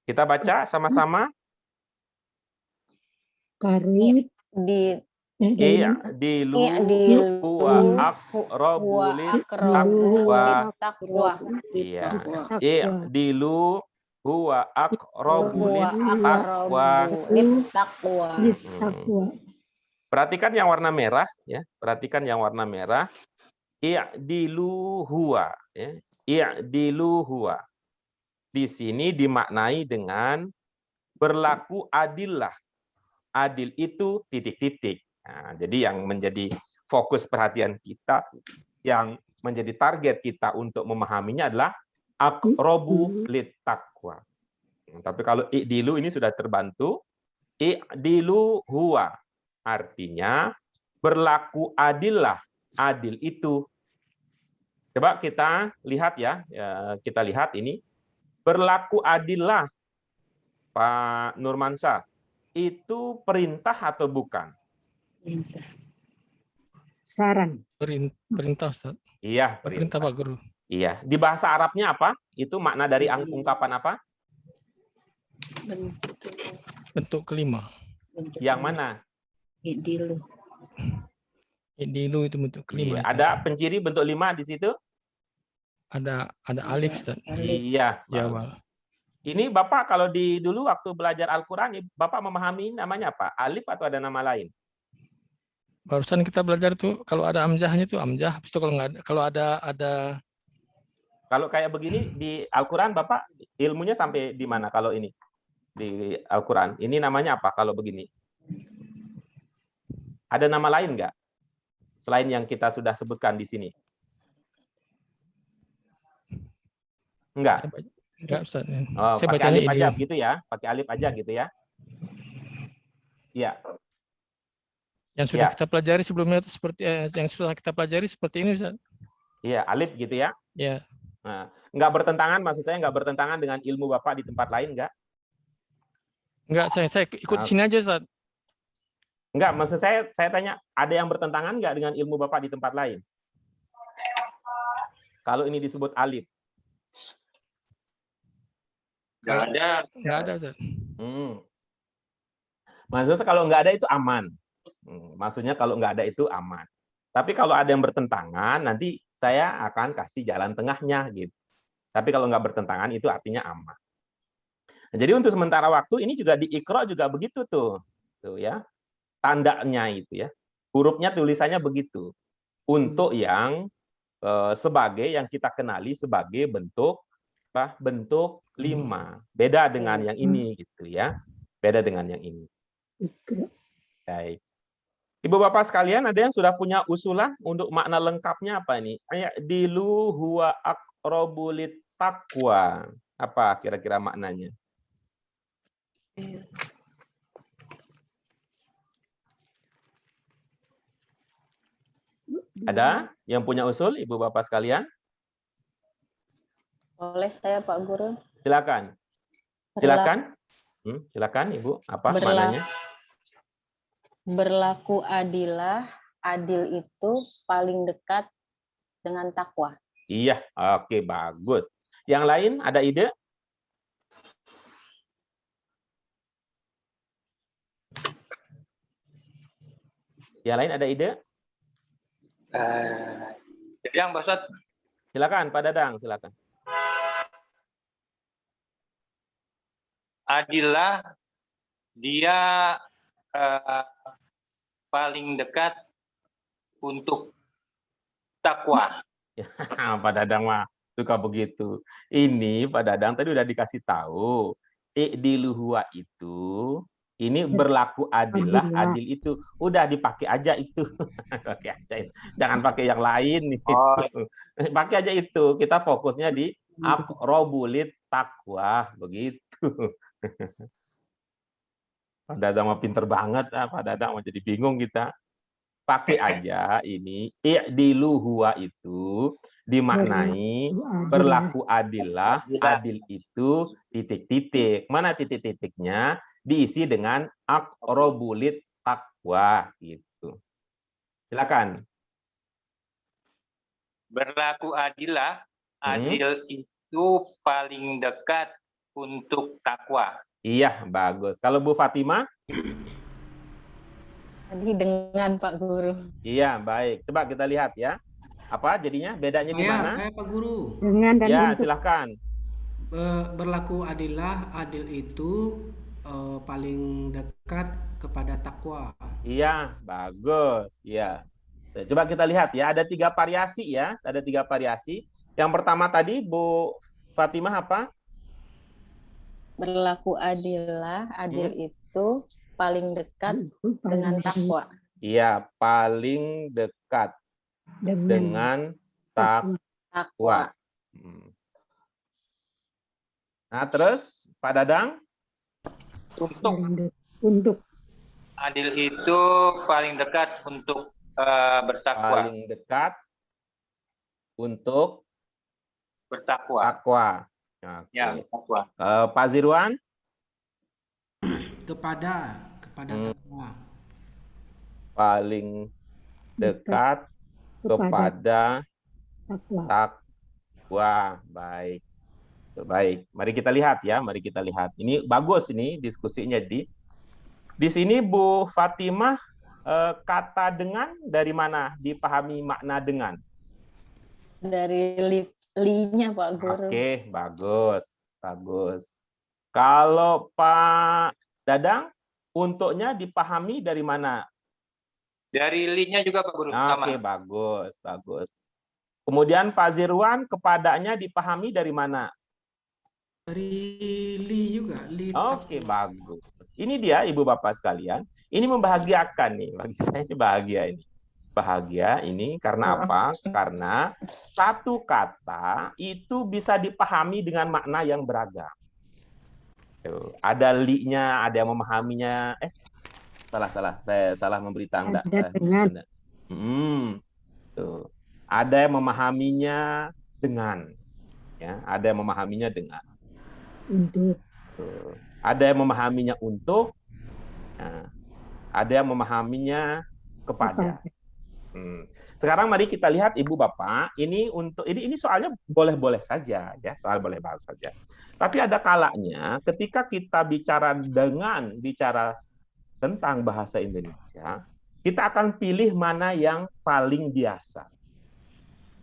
Kita baca sama-sama. Qarib I'dilu huwa aqrabu littaqwa. Iya. I'dilu huwa aqrabu littaqwa. Perhatikan yang warna merah ya. Perhatikan yang warna merah. I'dilu huwa ya. I'dilu huwa. Di sini dimaknai dengan berlaku adillah. Adil itu titik-titik. Nah, jadi yang menjadi fokus perhatian kita, yang menjadi target kita untuk memahaminya adalah aqrabu littaqwa. Tapi kalau i'dilu ini sudah terbantu. I'dilu huwa. Artinya berlaku adillah. Adil itu. Coba kita lihat ya. Kita lihat ini. Berlaku adillah, Pak Nurmansyah, itu perintah atau bukan? Saran. Perintah, Ustaz. Iya, Perintah Pak Guru. Iya. Di bahasa Arabnya apa? Itu makna dari ungkapan apa? Bentuk kelima. Yang mana? I'dilu. I'dilu itu bentuk kelima. Iya. Ada penciri bentuk 5 di situ? Ada alif, Ustaz. Iya. Jawab. Ini Bapak kalau dulu waktu belajar Al-Quran, Bapak memahami namanya apa? Alif atau ada nama lain? Barusan kita belajar tuh kalau ada amjahnya tuh amjah. Habis itu kalau nggak ada, Kalau kayak begini di Al-Quran, Bapak ilmunya sampai di mana kalau ini? Di Al-Quran. Ini namanya apa kalau begini? Ada nama lain nggak? Selain yang kita sudah sebutkan di sini? Enggak? Enggak, Ustaz. Oh, Saya pakai bacanya alif aja ini. gitu ya? Pakai alif aja gitu ya? Iya. Yang sudah Ya. kita pelajari sebelumnya itu seperti yang sudah kita pelajari seperti ini, Ustaz. Iya, alif gitu ya? Ya. Nah, nggak bertentangan, maksud saya nggak bertentangan dengan ilmu Bapak di tempat lain, nggak? Enggak, saya ikut sini aja, Ustaz. Enggak, maksud saya tanya, ada yang bertentangan nggak dengan ilmu Bapak di tempat lain? Kalau ini disebut alif. Nggak ada. Nggak ada, Ustaz. Maksudnya kalau nggak ada itu aman. Maksudnya kalau nggak ada itu aman. Tapi kalau ada yang bertentangan, nanti saya akan kasih jalan tengahnya gitu. Tapi kalau nggak bertentangan itu artinya aman. Nah, jadi untuk sementara waktu ini juga di Iqra juga begitu tuh ya. Tandanya itu ya. Hurufnya tulisannya begitu. Untuk yang sebagai yang kita kenali sebagai bentuk lima. Beda dengan yang ini gitu ya. Beda dengan yang ini. Baik. Ibu Bapak sekalian, ada yang sudah punya usulan untuk makna lengkapnya apa ini? Dilu huwa aqrabu lit taqwa. Apa kira-kira maknanya? Ada yang punya usul, Ibu Bapak sekalian? Boleh saya, Pak Guru? Silakan. Silakan. Silakan Ibu, apa maknanya? Berlaku adilah, adil itu paling dekat dengan takwa. Iya, oke, bagus. Yang lain ada ide? Yang lain ada ide? Yang Pak Ustadz. Silakan, Pak Dadang, silakan. Adilah, dia paling dekat untuk takwa. Pak Dadang mah suka begitu. Ini Pak Dadang tadi udah dikasih tahu. I'dilu huwa itu ini berlaku adilah, adil itu udah dipakai aja itu. Pakai aja. Jangan pakai yang lain. Pakai aja itu. Kita fokusnya di aqrabulit taqwa begitu. Pak Dadang mah pinter banget, Pak Dadang mah jadi bingung kita. Pakai aja ini i'dilu huwa itu dimaknai berlaku adilah, adil itu titik-titik. Mana titik-titiknya? Diisi dengan aqrabulit taqwa gitu. Silakan. Berlaku adilah, adil itu paling dekat untuk takwa. Iya, bagus. Kalau Bu Fatimah? Tadi dengan Pak Guru. Iya, baik. Coba kita lihat ya. Apa jadinya? Bedanya di mana? Saya Pak Guru. Dengan dan Ya, untuk. silakan. Berlaku adilah, adil itu paling dekat kepada takwa. Iya, bagus. Iya. Coba kita lihat ya. Ada 3 variasi ya. Ada 3 variasi. Yang pertama tadi Bu Fatimah apa? Berlaku adilah, adil itu paling dekat dengan takwa. Iya, paling dekat dengan takwa. Nah, terus Pak Dadang? Untuk adil itu paling dekat untuk bertakwa. Paling dekat untuk bertakwa. Takwa. Okay. Ya, takwa. Pak Zirwan? Kepada takwa. Paling dekat kepada takwa. Baik. Baik, mari kita lihat ya, mari kita lihat. Ini bagus ini diskusinya di sini Bu Fatimah, kata dengan dari mana dipahami makna dengan? Dari li-nya Pak Guru. Oke, bagus, bagus. Kalau Pak Dadang, untuknya dipahami dari mana? Dari li-nya juga Pak Guru. Oke, bagus, bagus. Kemudian Pak Zirwan, kepadanya dipahami dari mana? Dari li juga. Oke, bagus. Ini dia Ibu Bapak sekalian. Ini membahagiakan nih. Bagi saya ini bahagia ini. Bahagia ini karena apa? Karena satu kata itu bisa dipahami dengan makna yang beragam. Ada li-nya, ada yang memahaminya. Salah. Saya salah memberi tanda. Ada yang memahaminya dengan. Ya, ada yang memahaminya dengan. Untuk. Ada yang memahaminya untuk, ada yang memahaminya kepada. Sekarang mari kita lihat Ibu Bapak, ini soalnya boleh-boleh saja ya, soal boleh-boleh saja. Tapi ada kalanya ketika kita bicara tentang bahasa Indonesia, kita akan pilih mana yang paling biasa,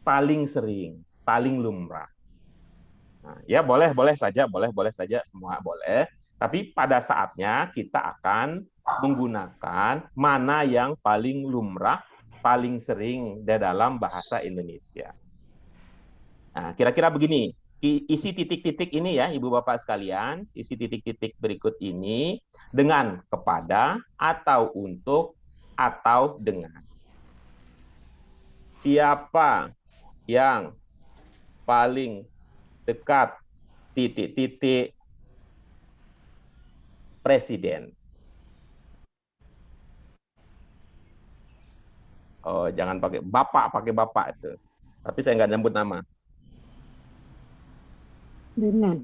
paling sering, paling lumrah. Nah, ya boleh-boleh saja semua boleh. Tapi pada saatnya kita akan menggunakan mana yang paling lumrah, paling sering di dalam bahasa Indonesia. Nah, kira-kira begini, isi titik-titik ini ya, Ibu Bapak sekalian, isi titik-titik berikut ini dengan kepada, atau untuk, atau dengan. Siapa yang paling dekat titik-titik presiden? Oh, jangan pakai bapak itu. Tapi saya nggak nyebut nama. Dengan.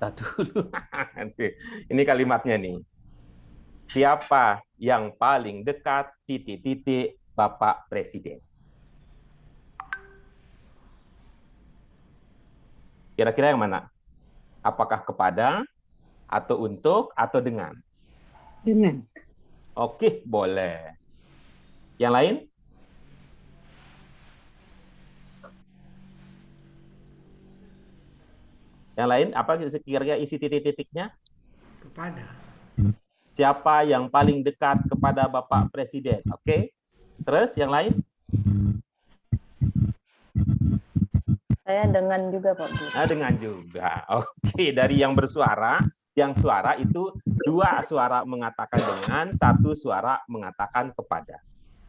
Dulu. Ini kalimatnya nih. Siapa yang paling dekat titik-titik Bapak Presiden? Kira-kira yang mana? Apakah kepada, atau untuk, atau dengan? Dengan. Oke, boleh. Yang lain? Yang lain, apa kira-kira isi titik-titiknya? Kepada. Siapa yang paling dekat kepada Bapak Presiden? Oke. Terus yang lain? Saya dengan juga, Pak Guru. Nah, dengan juga. Oke, dari yang bersuara, yang suara itu 2 suara mengatakan dengan, 1 suara mengatakan kepada.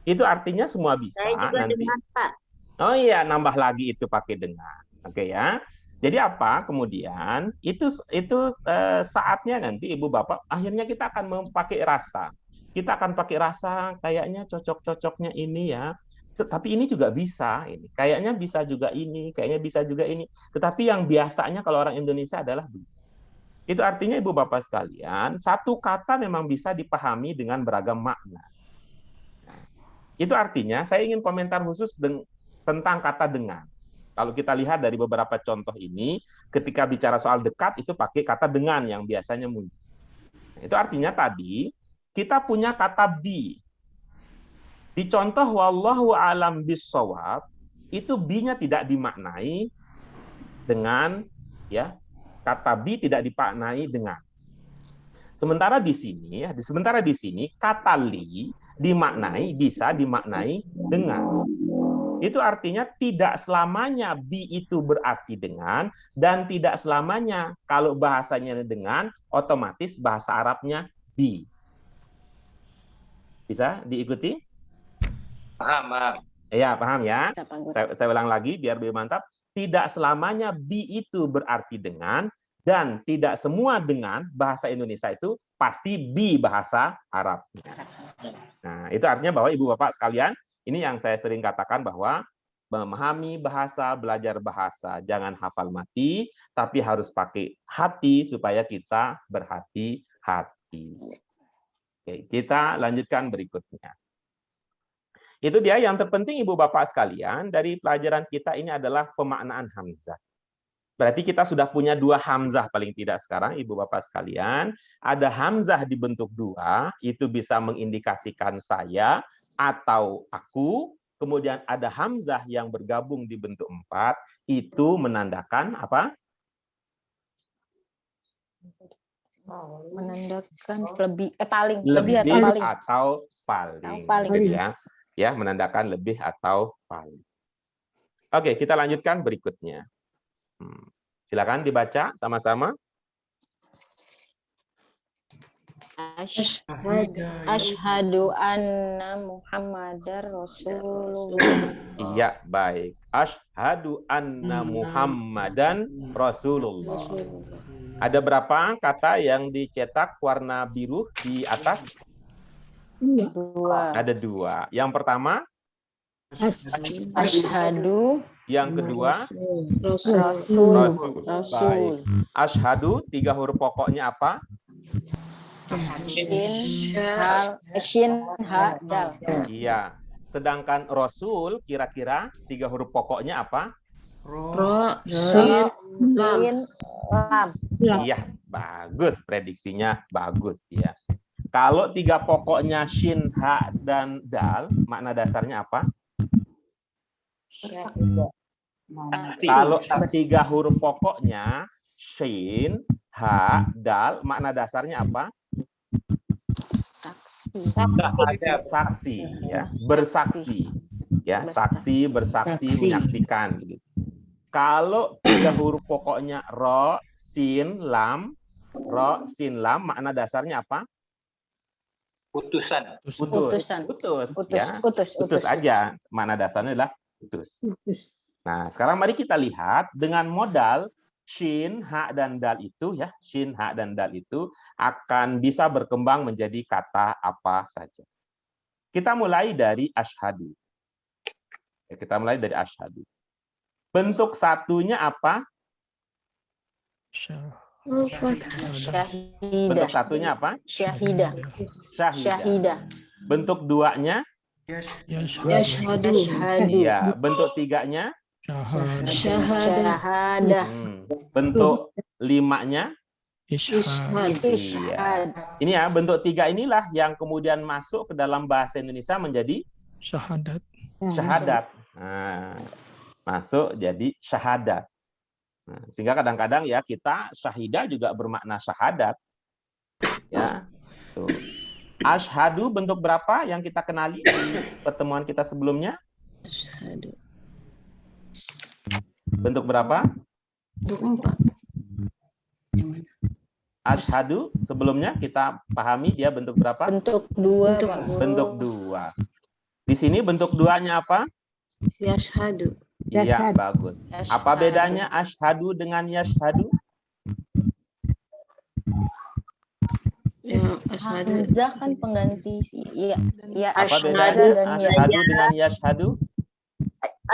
Itu artinya semua bisa. Saya juga nanti. dengan, Pak. Oh iya, nambah lagi itu pakai dengan. Oke ya. Jadi apa? Kemudian itu saatnya nanti Ibu Bapak akhirnya kita akan memakai rasa. Kita akan pakai rasa kayaknya cocok-cocoknya ini ya. Tapi ini juga bisa ini. Kayaknya bisa juga ini, kayaknya bisa juga ini. Tetapi yang biasanya kalau orang Indonesia adalah itu artinya Ibu Bapak sekalian, satu kata memang bisa dipahami dengan beragam makna. Nah, itu artinya saya ingin komentar khusus tentang kata dengan. Kalau kita lihat dari beberapa contoh ini, ketika bicara soal dekat itu pakai kata dengan yang biasanya muncul. Itu artinya tadi kita punya kata bi. Di contoh wallahu alam bissawab, itu bi-nya tidak dimaknai dengan ya, kata bi tidak dimaknai dengan. Sementara di sini kata li bisa dimaknai dengan. Itu artinya tidak selamanya bi itu berarti dengan, dan tidak selamanya kalau bahasanya dengan otomatis bahasa Arabnya bi. Bisa diikuti? Paham. Ya, paham ya. Saya ulang lagi biar lebih mantap. Tidak selamanya bi itu berarti dengan, dan tidak semua dengan bahasa Indonesia itu pasti bi bahasa Arab. Nah, itu artinya bahwa Ibu Bapak sekalian, ini yang saya sering katakan bahwa memahami bahasa, belajar bahasa, jangan hafal mati, tapi harus pakai hati supaya kita berhati-hati. Oke, kita lanjutkan berikutnya. Itu dia yang terpenting Ibu Bapak sekalian, dari pelajaran kita ini adalah pemaknaan hamzah. Berarti kita sudah punya 2 hamzah paling tidak sekarang Ibu Bapak sekalian. Ada hamzah dibentuk 2, itu bisa mengindikasikan saya atau aku. Kemudian ada hamzah yang bergabung dibentuk 4, itu menandakan apa? Menandakan lebih paling atau paling. Gitu ya. Ya, menandakan lebih atau paling. Oke, kita lanjutkan berikutnya. Silakan dibaca sama-sama. Asyhadu anna Muhammadar Rasulullah. Iya, baik. Asyhadu anna Muhammadan Rasulullah. Ada berapa kata yang dicetak warna biru di atas? 2. Ada 2. Yang pertama? Asyhadu. Yang kedua? Rasul. Baik. Asyhadu, 3 huruf pokoknya apa? Shin, ha, dal. Iya. Sedangkan Rasul kira-kira 3 huruf pokoknya apa? Ro, Sin, lam. Iya, bagus, prediksinya bagus ya. Kalau 3 pokoknya shin, ha, dan dal, makna dasarnya apa? Kalau 3 huruf pokoknya shin, ha, dal, makna dasarnya apa? Saksi. Saksi ya, bersaksi ya, saksi, bersaksi, menyaksikan gitu. Kalau 3 huruf pokoknya ro, sin, lam, makna dasarnya apa? Putusan. Putus aja. Makna dasarnya adalah putus. Nah, sekarang mari kita lihat dengan modal shin, ha, dan dal itu ya, shin, ha, dan dal itu akan bisa berkembang menjadi kata apa saja. Kita mulai dari asyhadu. Ya, kita mulai dari asyhadu. Bentuk satunya apa? Bentuk satunya apa? Syahidah. Bentuk duanya? Yashhadu. Iya. Bentuk tiganya? Syahadah. Bentuk 5-nya? Ishhad. Iya. Ini ya, bentuk 3 inilah yang kemudian masuk ke dalam bahasa Indonesia menjadi Syahadat. syahadat. Nah, masuk jadi syahadat. Nah, sehingga kadang-kadang ya kita syahidah juga bermakna syahadat. Ya. Tuh. Asyhadu bentuk berapa yang kita kenali di pertemuan kita sebelumnya? Bentuk berapa? Asyhadu sebelumnya kita pahami dia bentuk berapa? Bentuk 2, Pak Guru. Bentuk 2. Di sini bentuk 2-nya apa? Yashhadu. Iya, bagus. Apa bedanya asyhadu dengan yashhadu? Hamzah kan pengganti ya. Apa bedanya asyhadu dengan yashhadu?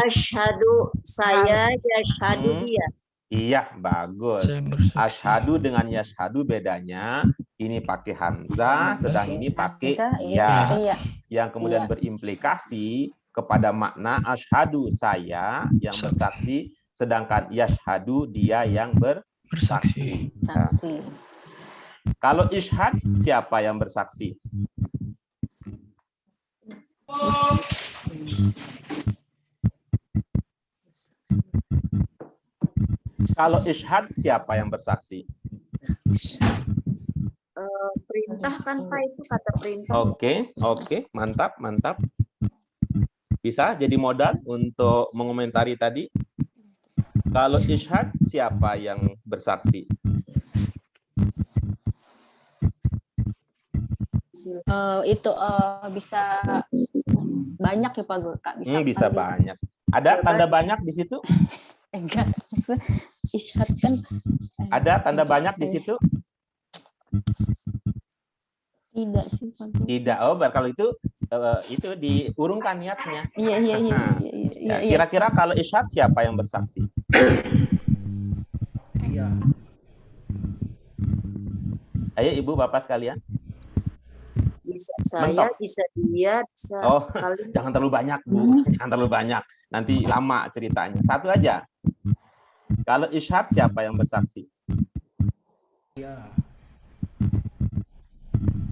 Asyhadu saya, yashhadu dia. Iya, bagus. Asyhadu dengan yashhadu bedanya ini pakai hamzah, sedang ini pakai ya. Yang kemudian berimplikasi kepada makna asyhadu saya yang bersaksi, sedangkan yashhadu dia yang bersaksi. Saksi. Kalau ishhad siapa yang bersaksi? Kalau ishhad siapa yang bersaksi? Perintah kan Pak, itu kata perintah. Oke, mantap. Bisa jadi modal untuk mengomentari tadi. Kalau ishhad siapa yang bersaksi? Itu bisa banyak ya Pak Guru, Kak. Bisa banyak. Ada tanda banyak di situ? Enggak. Ishhad kan ada tanda banyak di situ? Tidak sih Pak Guru. Tidak. Oh, kalau itu diurungkan niatnya. Iya. Kira-kira kalau ishhad siapa yang bersaksi? Iya. Ayo Ibu Bapak sekalian. Bisa saya, bisa dia, bisa kalian. Jangan terlalu banyak, Bu. Jangan terlalu banyak. Nanti lama ceritanya. Satu aja. Kalau ishhad siapa yang bersaksi? Iya.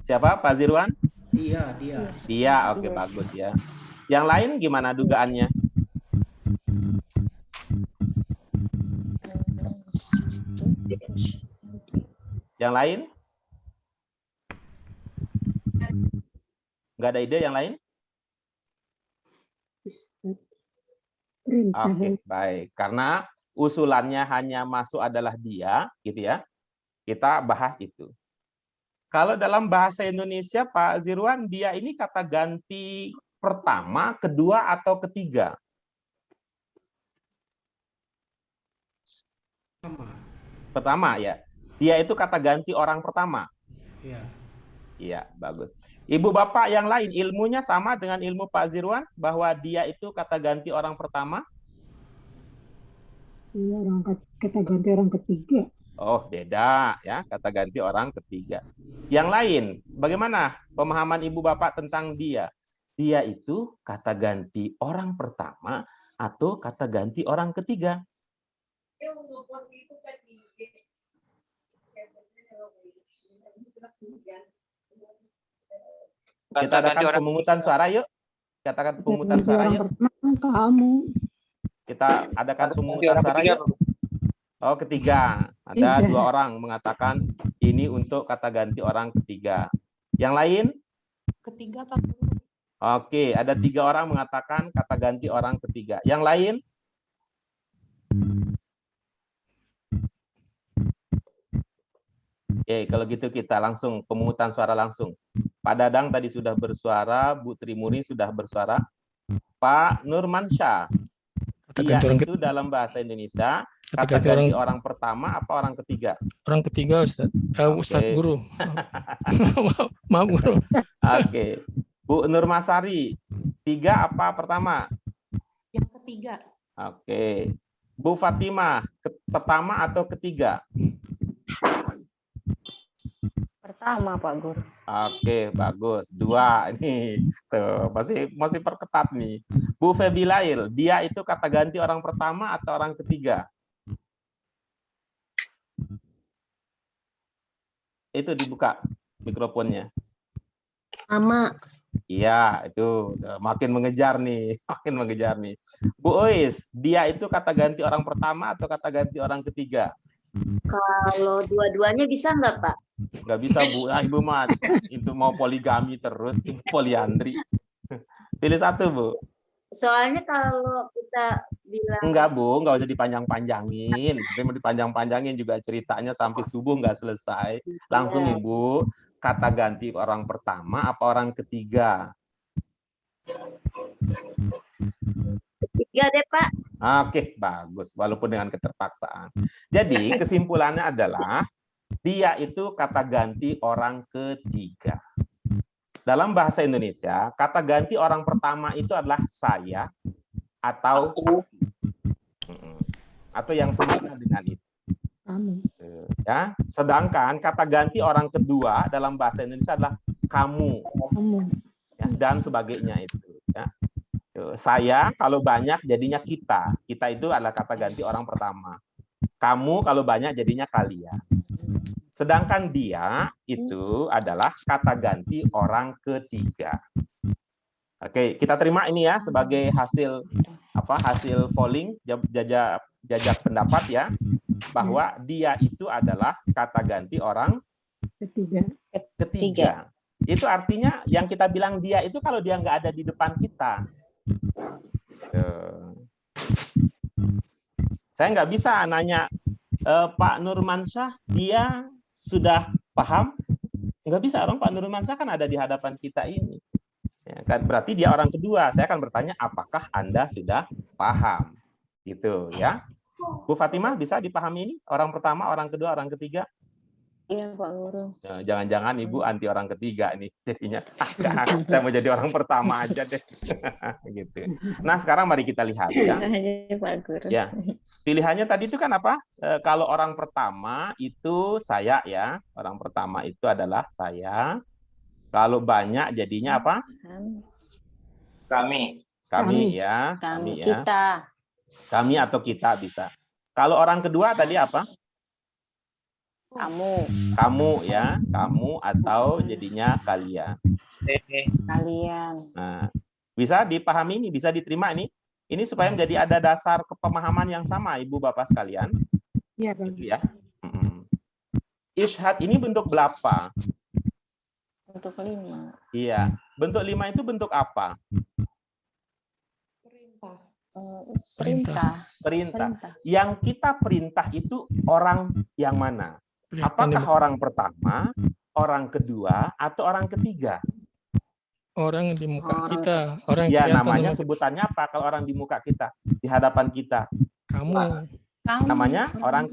Siapa? Pak Zirwan? Iya, dia. Dia, oke, bagus ya. Yang lain gimana dugaannya? Yang lain? Nggak ada ide yang lain? Oke, baik. Karena usulannya hanya masuk adalah dia, gitu ya. Kita bahas itu. Kalau dalam bahasa Indonesia, Pak Zirwan, dia ini kata ganti pertama, kedua, atau ketiga? Pertama ya. Dia itu kata ganti orang pertama. Iya. Iya, bagus. Ibu Bapak yang lain, ilmunya sama dengan ilmu Pak Zirwan, bahwa dia itu kata ganti orang pertama? Iya, kata ganti orang ketiga. Oh, beda ya, kata ganti orang ketiga. Yang lain, bagaimana pemahaman Ibu Bapak tentang dia? dia itu kata ganti orang pertama atau kata ganti orang ketiga? Kita adakan pemungutan suara yuk. Katakan pemungutan Ganti suara orang yuk. pertama kamu. Kita adakan pemungutan suara yuk. Oh, ketiga. Ada Tiga. 2 orang mengatakan ini untuk kata ganti orang ketiga. Yang lain? Ketiga, Pak Guru. Oke, ada 3 orang mengatakan kata ganti orang ketiga. Yang lain? Oke, kalau gitu kita langsung pemungutan suara langsung. Pak Dadang tadi sudah bersuara, Bu Trimuri sudah bersuara. Pak Nurmansyah, dia itu dalam bahasa Indonesia kata ganti orang pertama apa orang ketiga? Orang ketiga, Ustaz. Ustaz Guru. Maaf, Guru. Oke. Bu Nurmasari, 3 apa pertama? Yang ketiga. Oke. Bu Fatimah, pertama atau ketiga? Pertama, Pak Guru. Oke, bagus. 2 ini. Tuh, masih perketat nih. Bu Febilail, dia itu kata ganti orang pertama atau orang ketiga? Itu dibuka mikrofonnya. Sama. Iya, itu makin mengejar nih, makin mengejar nih. Bu Ois, dia itu kata ganti orang pertama atau kata ganti orang ketiga? Kalau dua-duanya bisa nggak, Pak? Nggak bisa, Bu. Ah, Ibu mah itu mau poligami terus, Ibu poliandri. Pilih satu, Bu. Soalnya kalau kita bilang Enggak, Bu, nggak usah dipanjang-panjangin. Nanti mau dipanjang-panjangin juga ceritanya sampai subuh nggak selesai. Langsung, Ibu, kata ganti orang pertama apa orang ketiga? ketiga deh, Pak. Oke, bagus. Walaupun dengan keterpaksaan. Jadi, kesimpulannya adalah dia itu kata ganti orang ketiga. Dalam bahasa Indonesia, kata ganti orang pertama itu adalah saya atau yang semakna dengan itu. Ya, sedangkan kata ganti orang kedua dalam bahasa Indonesia adalah kamu, ya, dan sebagainya itu. Ya. Saya kalau banyak jadinya kita. Kita itu adalah kata ganti orang pertama. Kamu kalau banyak jadinya kalian. Sedangkan dia itu adalah kata ganti orang ketiga. Oke, kita terima ini ya sebagai hasil polling jajak pendapat ya, bahwa dia itu adalah kata ganti orang ketiga. Itu artinya yang kita bilang dia itu kalau dia nggak ada di depan kita. Saya nggak bisa nanya Pak Nurmansyah, dia sudah paham? Nggak bisa, orang Pak Nurmansyah kan ada di hadapan kita ini. Ya, kan berarti dia orang kedua. Saya akan bertanya, apakah Anda sudah paham? Gitu ya. Bu Fatimah, bisa dipahami ini? Orang pertama, orang kedua, orang ketiga? Iya, Pak Guru. Jangan-jangan Ibu anti orang ketiga nih jadinya. Saya mau jadi orang pertama aja deh. Gitu. Nah, sekarang mari kita lihat ya. Pak Guru. Ya. Pilihannya tadi itu kan apa? Kalau orang pertama itu saya ya. Orang pertama itu adalah saya. Kalau banyak jadinya apa? Kami. Kami ya. Kami ya. kita. Kami atau kita bisa. Kalau orang kedua tadi apa? Kamu ya, kamu atau jadinya kalian. Kalian. Nah, bisa dipahami ini, bisa diterima ini. Ini supaya menjadi ada dasar kepemahaman yang sama, Ibu Bapak sekalian. Iya, Pak. Ya. Ishad ini bentuk berapa? Bentuk 5. Iya. Bentuk 5 itu bentuk apa? Perintah. Yang kita perintah itu orang yang mana? Apakah orang pertama, orang kedua, atau orang ketiga? Orang di muka kita. Orang ya, namanya sebutannya apa kalau orang di muka kita, di hadapan kita? Kamu. Namanya orang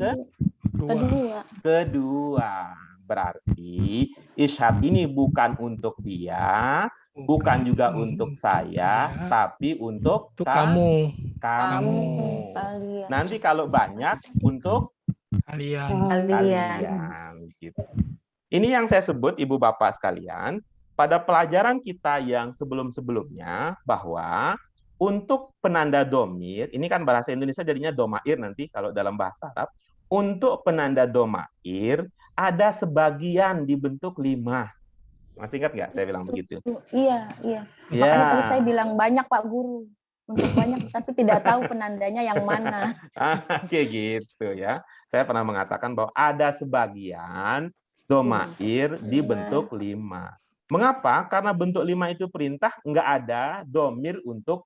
kedua. Berarti ishad ini bukan untuk dia, bukan juga untuk saya, tapi untuk kamu. Nanti kalau banyak untuk kalian. Gitu. Ini yang saya sebut Ibu Bapak sekalian, pada pelajaran kita yang sebelum-sebelumnya bahwa untuk penanda domir, ini kan bahasa Indonesia jadinya domair nanti kalau dalam bahasa Arab. Untuk penanda domair ada sebagian dibentuk 5. Masih ingat nggak saya bilang begitu? Iya. Makanya tadi saya bilang banyak Pak Guru. Untuk banyak, tapi tidak tahu penandanya yang mana. Kayak gitu ya. Saya pernah mengatakan bahwa ada sebagian domair dibentuk 5. Mengapa? Karena bentuk 5 itu perintah, nggak ada domir untuk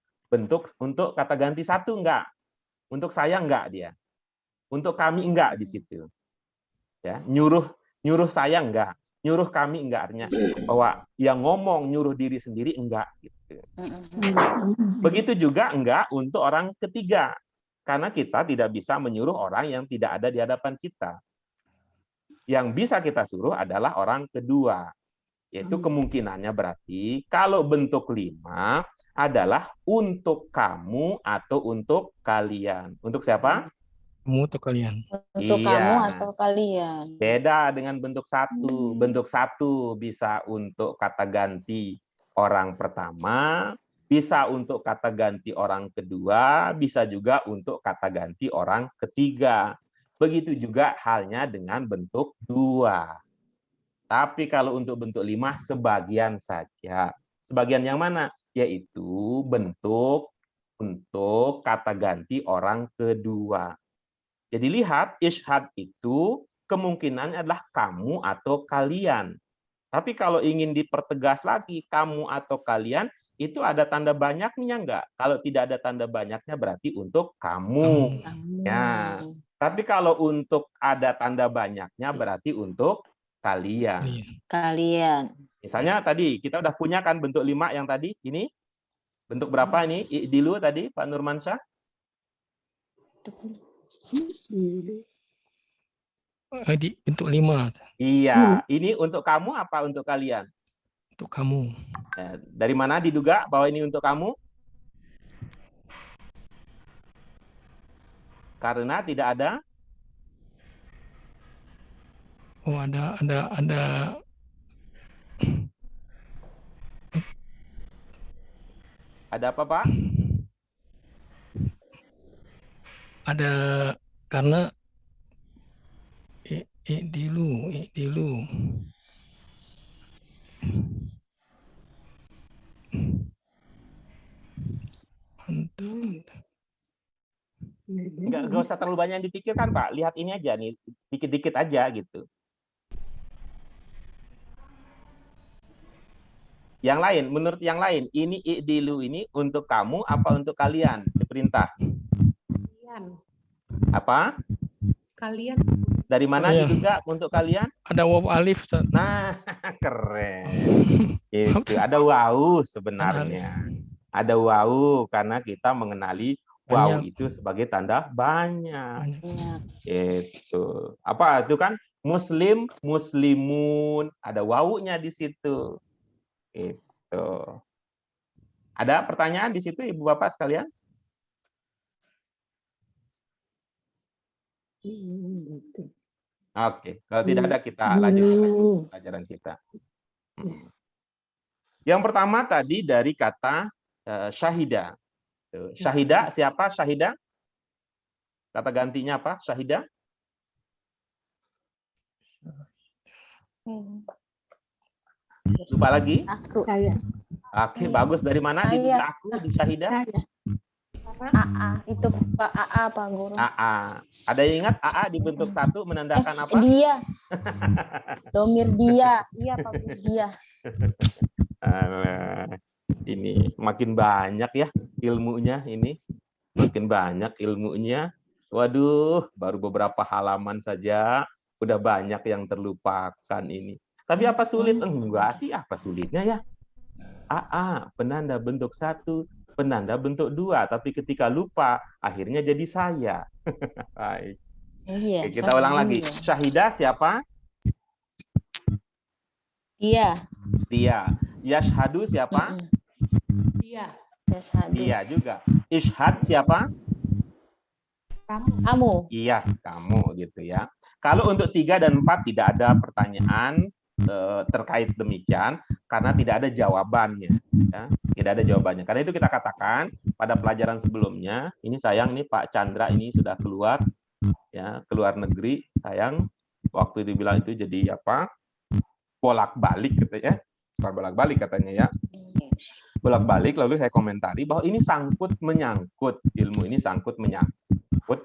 kata ganti 1, enggak. Untuk saya enggak dia. Untuk kami enggak di situ. Ya, nyuruh saya enggak, nyuruh kami enggak, artinya bahwa yang ngomong nyuruh diri sendiri enggak gitu. Begitu juga enggak untuk orang ketiga. Karena kita tidak bisa menyuruh orang yang tidak ada di hadapan kita. Yang bisa kita suruh adalah orang kedua. Yaitu kemungkinannya berarti kalau bentuk 5 adalah untuk kamu atau untuk kalian. Untuk siapa? Kamu atau kalian. Untuk kamu atau kalian. Beda dengan bentuk 1. Bentuk 1 bisa untuk kata ganti orang pertama, bisa untuk kata ganti orang kedua, bisa juga untuk kata ganti orang ketiga. Begitu juga halnya dengan bentuk 2. Tapi kalau untuk bentuk 5, sebagian saja. Sebagian yang mana? Yaitu bentuk untuk kata ganti orang kedua. Jadi lihat, ishad itu kemungkinannya adalah kamu atau kalian. Tapi kalau ingin dipertegas lagi, kamu atau kalian, itu ada tanda banyaknya enggak? Kalau tidak ada tanda banyaknya berarti untuk kamu. Ya. Tapi kalau untuk ada tanda banyaknya berarti untuk kalian. Kalian. Misalnya tadi kita udah punya kan bentuk 5 yang tadi ini. Bentuk berapa ini? Dulu tadi Pak Nurmansyah? Di bentuk 5. Iya, ini untuk kamu apa untuk kalian? Untuk kamu. Ya, dari mana diduga bahwa ini untuk kamu? Karena tidak ada. Oh, ada. Ada apa, Pak? Ada karena dulu. Nggak usah terlalu banyak yang dipikirkan, Pak. Lihat ini aja nih, dikit-dikit aja gitu. Yang lain, menurut yang lain, ini i'dilu ini untuk kamu apa untuk kalian? Diperintah. Kalian. Apa? Kalian. Dari mana diduga untuk kalian? Ada waw alif. Nah, keren. Itu ada wawu sebenarnya. Ada wawu karena kita mengenali wawu itu sebagai tanda banyak. Itu. Apa itu kan? Muslim, muslimun. Ada wawunya di situ. Itu. Ada pertanyaan di situ Ibu Bapak sekalian? Oke, kalau tidak ada kita lanjutkan pelajaran kita. Yang pertama tadi dari kata syahida. Syahida siapa syahida? Kata gantinya apa? Syahida? Lupa lagi? Aku. Oke, bagus. Dari mana diduga aku di syahida? AA itu Pak AA Pak Guru. AA. Ada yang ingat AA dibentuk 1 menandakan apa? Dia. Domir dia. Iya Pak Guru dia. Ini makin banyak ya ilmunya ini. Makin banyak ilmunya. Waduh, baru beberapa halaman saja udah banyak yang terlupakan ini. Tapi apa sulit? Enggak sih, apa sulitnya ya? AA, penanda bentuk 1, penanda bentuk 2, tapi ketika lupa akhirnya jadi saya. Baik. Iya. Oke, kita ulang lagi. Syahidah siapa? Dia. Dia. Yashhadu siapa? Dia. Yashhadu. Dia juga. Ishhad siapa? Kamu. Iya, kamu gitu ya. Kalau untuk 3 dan 4 tidak ada pertanyaan terkait demikian karena tidak ada jawabannya, ya. Tidak ada jawabannya. Karena itu kita katakan pada pelajaran sebelumnya, ini sayang nih Pak Chandra ini sudah keluar, ya, keluar negeri, sayang waktu dibilang itu jadi apa? Bolak-balik katanya, bukan bolak-balik katanya ya. Bolak-balik, lalu saya komentari bahwa ini sangkut menyangkut, ilmu ini sangkut menyangkut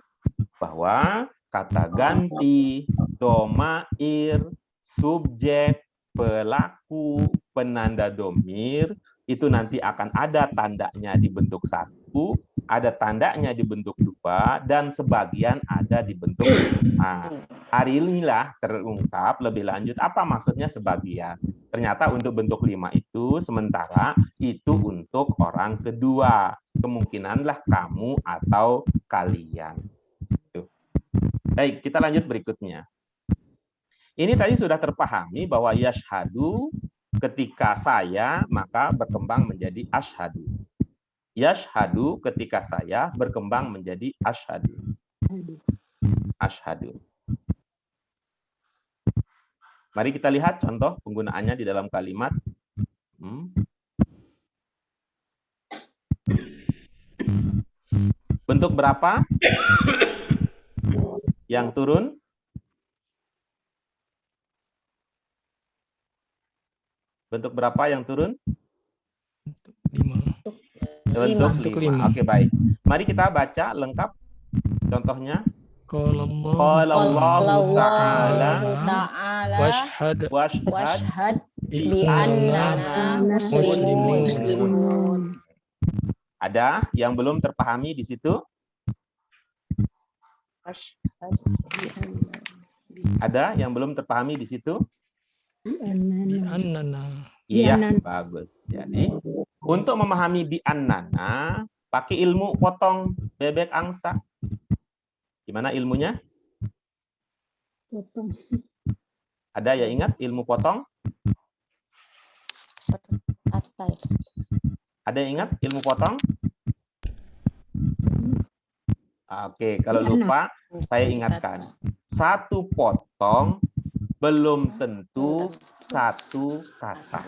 bahwa kata ganti, domair, subjek, pelaku, penanda domir itu nanti akan ada tandanya di bentuk 1, ada tandanya di bentuk 2, dan sebagian ada di bentuk 5. Hari inilah terungkap lebih lanjut apa maksudnya sebagian. Ternyata untuk bentuk 5 itu sementara itu untuk orang kedua. Kemungkinanlah kamu atau kalian. Tuh. Baik, kita lanjut berikutnya. Ini tadi sudah terpahami bahwa yashhadu ketika saya maka berkembang menjadi ashhadu. Yashhadu ketika saya berkembang menjadi ashhadu. Ashhadu. Mari kita lihat contoh penggunaannya di dalam kalimat. Bentuk berapa yang turun? Bentuk berapa yang turun? 5. Bentuk 5. Oke, baik. Mari kita baca lengkap contohnya. Qallallahu ta'ala washhad bi annana muslimun. Ada yang belum terpahami di situ? Ada yang belum terpahami di situ? Iya, bagus. Jadi, untuk memahami bi annana, pakai ilmu potong bebek angsa. Gimana ilmunya? Potong. Ada yang ingat ilmu potong? Ada yang ingat ilmu potong? Oke, kalau lupa, saya ingatkan. Satu potong belum tentu satu kata.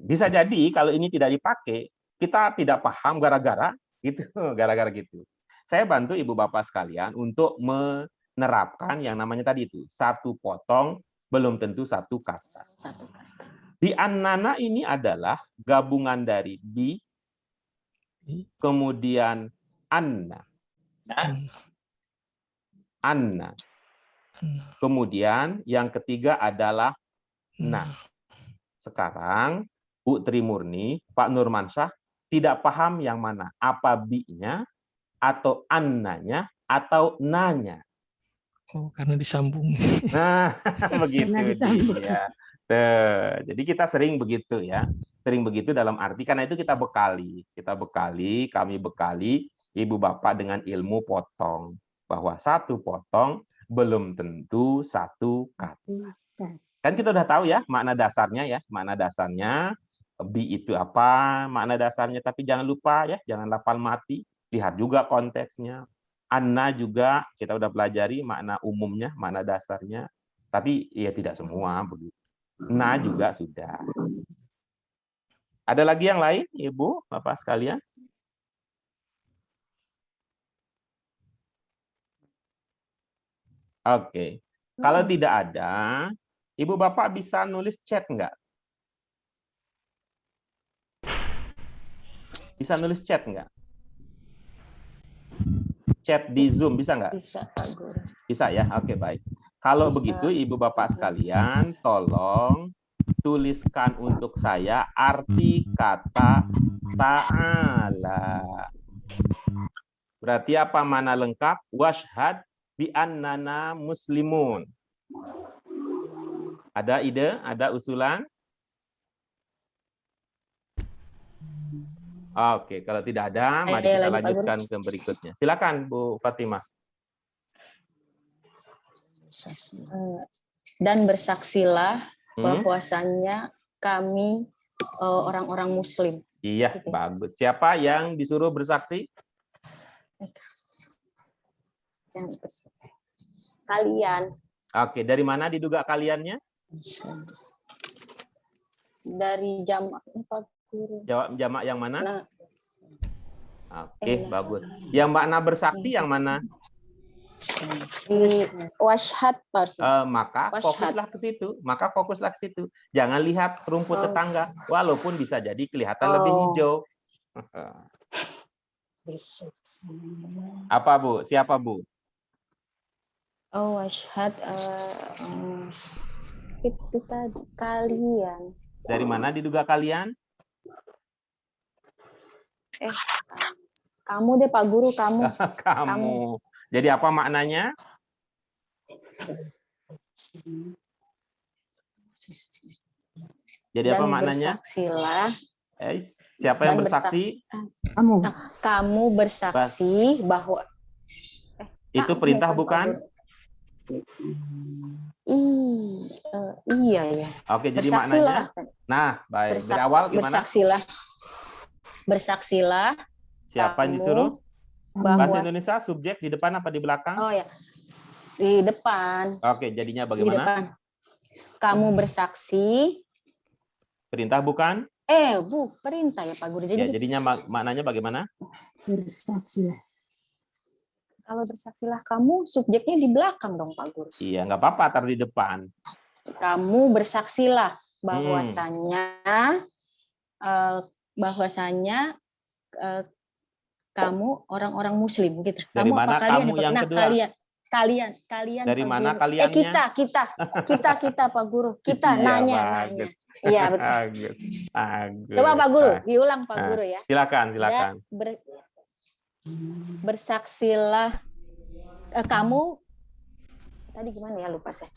Bisa jadi kalau ini tidak dipakai, kita tidak paham gara-gara gitu. Saya bantu ibu bapak sekalian untuk menerapkan yang namanya tadi itu, satu potong belum tentu satu kata. Bi annana ini adalah gabungan dari bi, kemudian anna. Anna. Kemudian yang ketiga adalah nah. Sekarang Bu Trimurni, Pak Nurmansyah tidak paham yang mana, apa bi-nya atau annanya atau nanya. Oh, karena disambung. Nah, begitu dia. Jadi kita sering begitu ya. Sering begitu dalam arti karena itu kita bekali, kami bekali ibu bapak dengan ilmu potong. Bahwa satu potong belum tentu satu kata. Kan kita udah tahu ya makna dasarnya ya. Makna dasarnya bi itu apa, makna dasarnya, tapi jangan lupa ya, jangan lapal mati, lihat juga konteksnya. Anna juga kita udah pelajari makna umumnya, makna dasarnya, tapi ya tidak semua begitu. Na juga sudah. Ada lagi yang lain, Ibu, Bapak sekalian? Oke. Kalau tidak ada, Ibu Bapak bisa nulis chat enggak? Bisa nulis chat enggak? Chat di Zoom bisa enggak? Bisa, Pak Guru. Bisa ya? Oke, baik. Kalau begitu Ibu Bapak sekalian, tolong tuliskan untuk saya arti kata ta'ala. Berarti apa mana lengkap? Washhad bi annana muslimun. Ada ide? Ada usulan? Oke, kalau tidak ada, mari kita lanjutkan ke berikutnya. Silakan, Bu Fatimah. Dan bersaksilah bahwasannya kami orang-orang Muslim. Iya, bagus. Siapa yang disuruh bersaksi? Kalian. Oke, dari mana diduga kaliannya? Dari jamaknya Pak Guru. Jawab jamak yang mana? Nah, Oke, bagus. Yang makna bersaksi yang mana? di washhad Pak. Maka Washhad. fokuslah ke situ. Maka fokuslah ke situ. Jangan lihat rumput tetangga, walaupun bisa jadi kelihatan lebih hijau. Apa Bu? Siapa Bu? Oh, washhad itu tadi kalian. Dari mana diduga kalian? Kamu deh Pak Guru, kamu. Kamu. Jadi apa maknanya? Jadi apa Dan maknanya? bersaksilah. Siapa yang bersaksi? Kamu. Kamu bersaksi bahwa Itu perintah bukan? Iya ya. Oke, jadi Bersaksilah. maknanya. Nah, baik. Dari awal gimana? Bersaksilah. Siapa yang kamu disuruh? bahwa Bahasa Indonesia subjek di depan apa di belakang? Oh ya. Di depan. Oke, jadinya Di bagaimana? depan. Kamu bersaksi. Perintah bukan? Perintah ya Pak Guru. Jadi Ya, jadinya maknanya bagaimana? Bersaksilah. kalau bersaksilah kamu, subjeknya di belakang dong Pak Guru. Iya, nggak apa-apa, taruh di depan. Kamu bersaksilah bahwasanya kamu orang-orang Muslim gitu. Dari kamu mana apa kalian? kamu yang Nah, kedua? kalian Dari Pak mana Guru. kaliannya? Kita Pak Guru. Kita Iya, nanya. Iya betul. Bagus. Coba Pak Guru, diulang Pak Guru ya. Silakan. Dan bersaksilah kamu tadi gimana ya, lupa saya.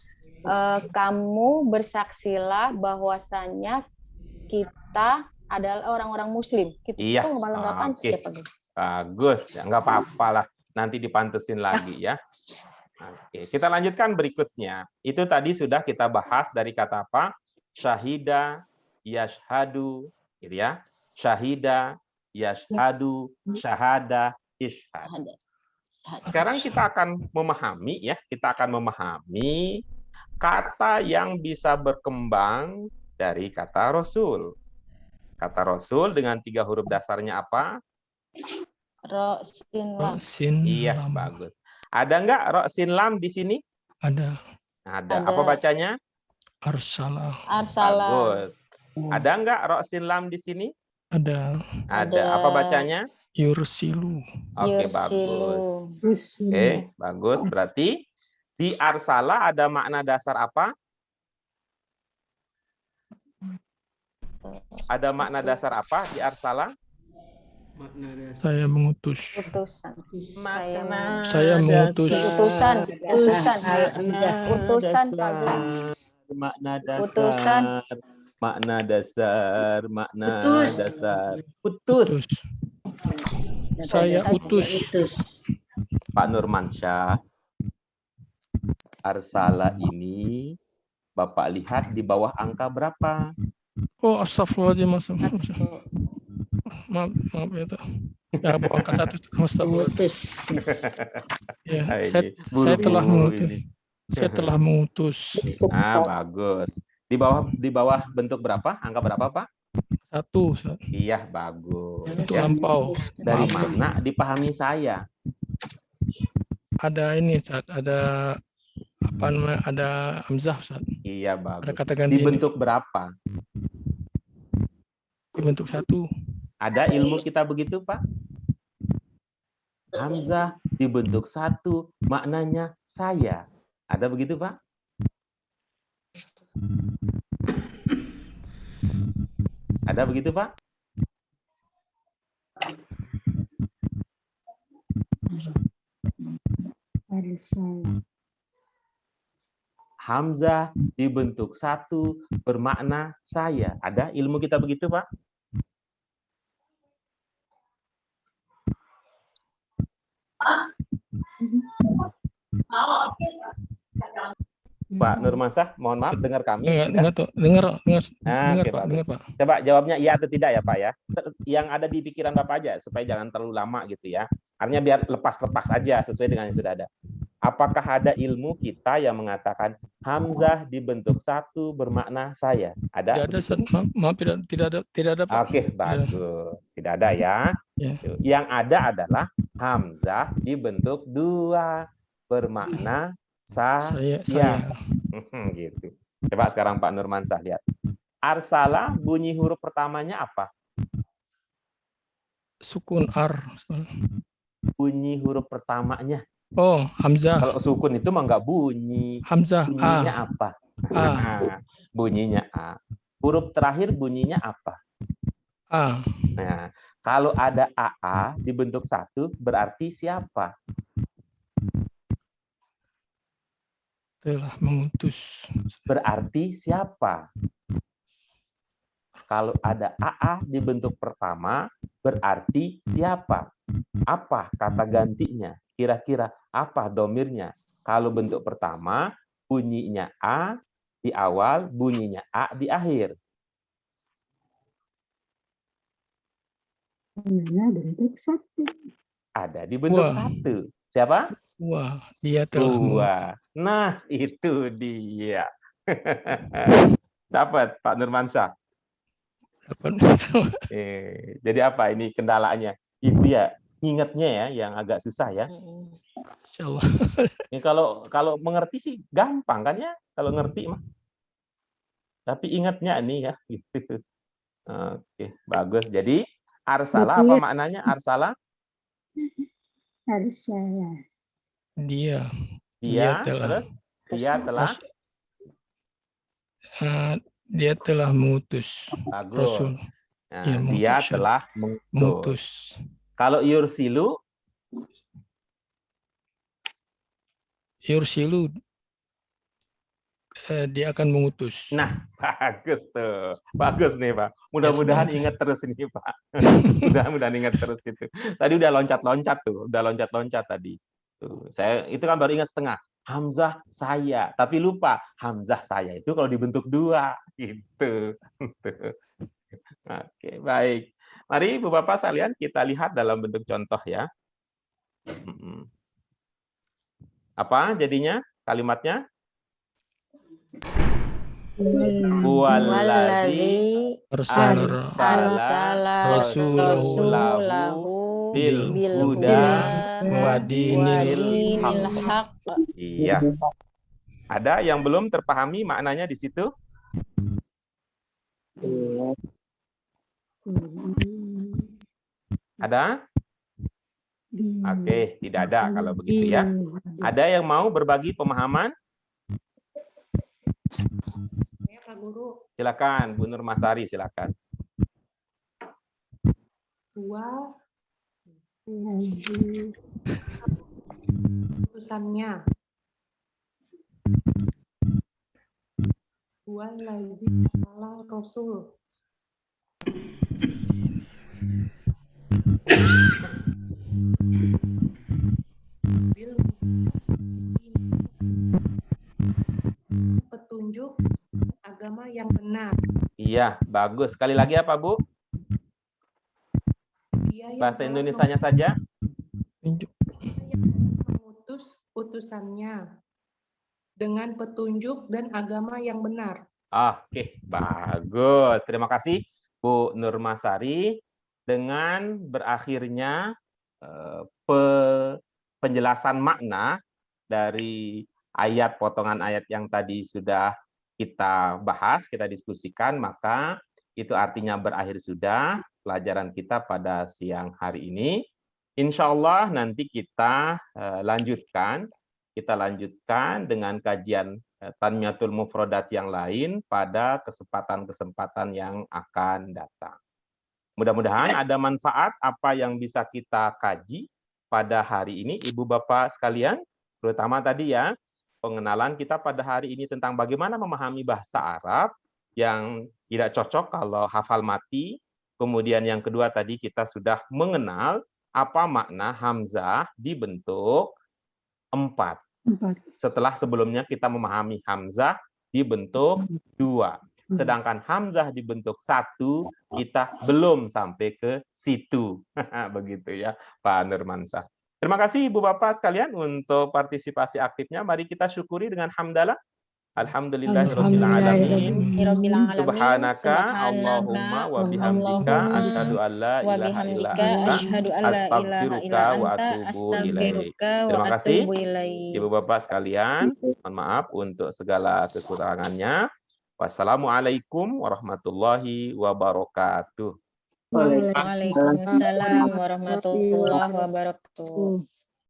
Kamu bersaksilah bahwasanya kita adalah orang-orang Muslim. Gitu. Iya. Oh, malah nggak pantas Oke. ya Pak Guru. Bagus, ya, nggak apa-apa lah. Nanti dipantesin lagi ya. Oke, kita lanjutkan berikutnya. Itu tadi sudah kita bahas dari kata apa? Syahida, yashhadu, gitu ya. Syahida, yashhadu, syahada, ishhad. Sekarang kita akan memahami ya, kita akan memahami kata yang bisa berkembang dari kata Rasul. Kata Rasul dengan 3 huruf dasarnya apa? Ro, sin, lam. Iya, bagus. Ada nggak ro, sin, lam di sini? Ada. Ada. Apa bacanya? Arsalah. Bagus. Ada nggak ro, sin, lam di sini? Ada. Ada. Apa bacanya? Yursilu. Oke, bagus. Oke, bagus. Berarti di arsala ada makna dasar apa? Ada makna dasar apa di arsala? Saya mengutus. Utusan. Saya mengutus. Utusan Pak Guru. Makna dasar. Utusan. Makna dasar. Makna Utus. dasar. Utus. Saya utus. Pak Nurmansyah, arsala ini Bapak lihat di bawah angka berapa? Oh, astagfirullahaladzim. Maaf ya Pak. Ya, bawah angka 1. Astagfirullah. Ya, saya telah mengutus. Saya telah mengutus. Bagus. Di bawah bentuk berapa? Angka berapa, Pak? 1. Iya, bagus. Itu lampau. Dari mana dipahami saya? Ada ini, Ustaz. Ada apa namanya? Ada hamzah, Ustaz. Iya, bagus. Ada kata ganti. Di bentuk berapa? Di bentuk 1. Ada ilmu kita begitu, Pak? Hamzah di bentuk 1, maknanya saya. Ada begitu, Pak? Ada begitu, Pak? Hamzah dibentuk 1 bermakna saya. Ada ilmu kita begitu, Pak? Pak Nurmansyah, mohon maaf, dengar kami. Dengar, Oke, Pak, dengar, Pak. Coba jawabnya iya atau tidak ya, Pak ya. Yang ada di pikiran Bapak aja supaya jangan terlalu lama gitu ya. Artinya biar lepas-lepas aja sesuai dengan yang sudah ada. Apakah ada ilmu kita yang mengatakan hamzah dibentuk satu bermakna saya? Ada? Tidak ada, Ustaz. Maaf, tidak ada, Pak. Oke, bagus. Tidak ada ya. Ya. Yang ada adalah hamzah dibentuk dua bermakna saya. Gitu. Coba sekarang Pak Nurmansyah lihat. Arsala bunyi huruf pertamanya apa? Sukun ar. Bunyi huruf pertamanya. Oh, hamzah. Kalau sukun itu mah nggak bunyi. Hamzah. Bunyinya A. apa? A. Bunyinya A. Huruf terakhir bunyinya apa? A. Nah, kalau ada AA dibentuk satu berarti siapa? Telah mengutus. Berarti siapa? Kalau ada AA dibentuk pertama berarti siapa? Apa kata gantinya? Kira-kira apa domirnya? Kalau bentuk pertama bunyinya A di awal, bunyinya A di akhir. Bentuk satu. Ada di bentuk satu. Siapa? Wah, dia telah Dua. Nah, itu dia. Dapat, Pak Nurmansyah. Dapat. Jadi apa ini kendalanya? Itu ya, ingatnya ya, yang agak susah ya. Insyaallah. Ini kalau mengerti sih gampang kan ya, kalau ngerti mah. Tapi ingatnya nih ya, gitu. Oke, bagus. Jadi arsala apa maknanya arsala? Arsala. Dia telah. terus dia telah dia telah mengutus. bagus. Rasul. Nah, Ya, dia telah mengutus. Kalau yursilu dia akan mengutus. Nah, bagus tuh. Bagus nih, Pak. Mudah-mudahan ingat terus ini, Pak. Mudah-mudahan ingat terus itu. Tadi udah loncat-loncat tuh, udah loncat-loncat tadi. Tuh, saya itu kan baru ingat setengah. Hamzah saya, tapi lupa hamzah saya itu kalau dibentuk dua gitu. Oke, baik. Mari Ibu Bapak sekalian kita lihat dalam bentuk contoh ya. Apa jadinya kalimatnya? Waladzi arsala rasulahu bil huda wa dinil haq. Iya. Ada yang belum terpahami maknanya di situ? Ada? Oke, tidak ada kalau begitu ya. Ada yang mau berbagi pemahaman? Ya, Pak Guru. Silakan, Bu Nurmasari, silakan. Dua utusannya. Dua lazim salah Rasul. Petunjuk agama yang benar. Iya, bagus. Sekali lagi apa, Bu? Bahasa Indonesianya saja. Mengutus utusannya dengan petunjuk dan agama yang benar. Oke, bagus. Terima kasih, Bu Nurmasari. Dengan berakhirnya penjelasan makna dari ayat, potongan ayat yang tadi sudah kita bahas, kita diskusikan, maka itu artinya berakhir sudah pelajaran kita pada siang hari ini. Insya Allah nanti kita lanjutkan dengan kajian Tanmiyatul Mufrodat yang lain pada kesempatan-kesempatan yang akan datang. Mudah-mudahan ada manfaat apa yang bisa kita kaji pada hari ini, Ibu Bapak sekalian, terutama tadi ya, pengenalan kita pada hari ini tentang bagaimana memahami bahasa Arab yang tidak cocok kalau hafal mati. Kemudian yang kedua tadi kita sudah mengenal apa makna hamzah dibentuk 4. Setelah sebelumnya kita memahami hamzah dibentuk 2. Sedangkan hamzah dibentuk 1, kita belum sampai ke situ. Begitu ya, Pak Nurmansyah. Terima kasih Ibu Bapak sekalian untuk partisipasi aktifnya. Mari kita syukuri dengan hamdalah. Alhamdulillahirabbil alamin. Subhanaka Allahumma wa bihamdika asyhadu an la ilaha illa anta astaghfiruka wa atubu ilaik. Terima kasih Ibu Bapak sekalian. Mohon maaf untuk segala kekurangannya. Wassalamualaikum warahmatullahi wabarakatuh. Waalaikumsalam warahmatullahi wabarakatuh.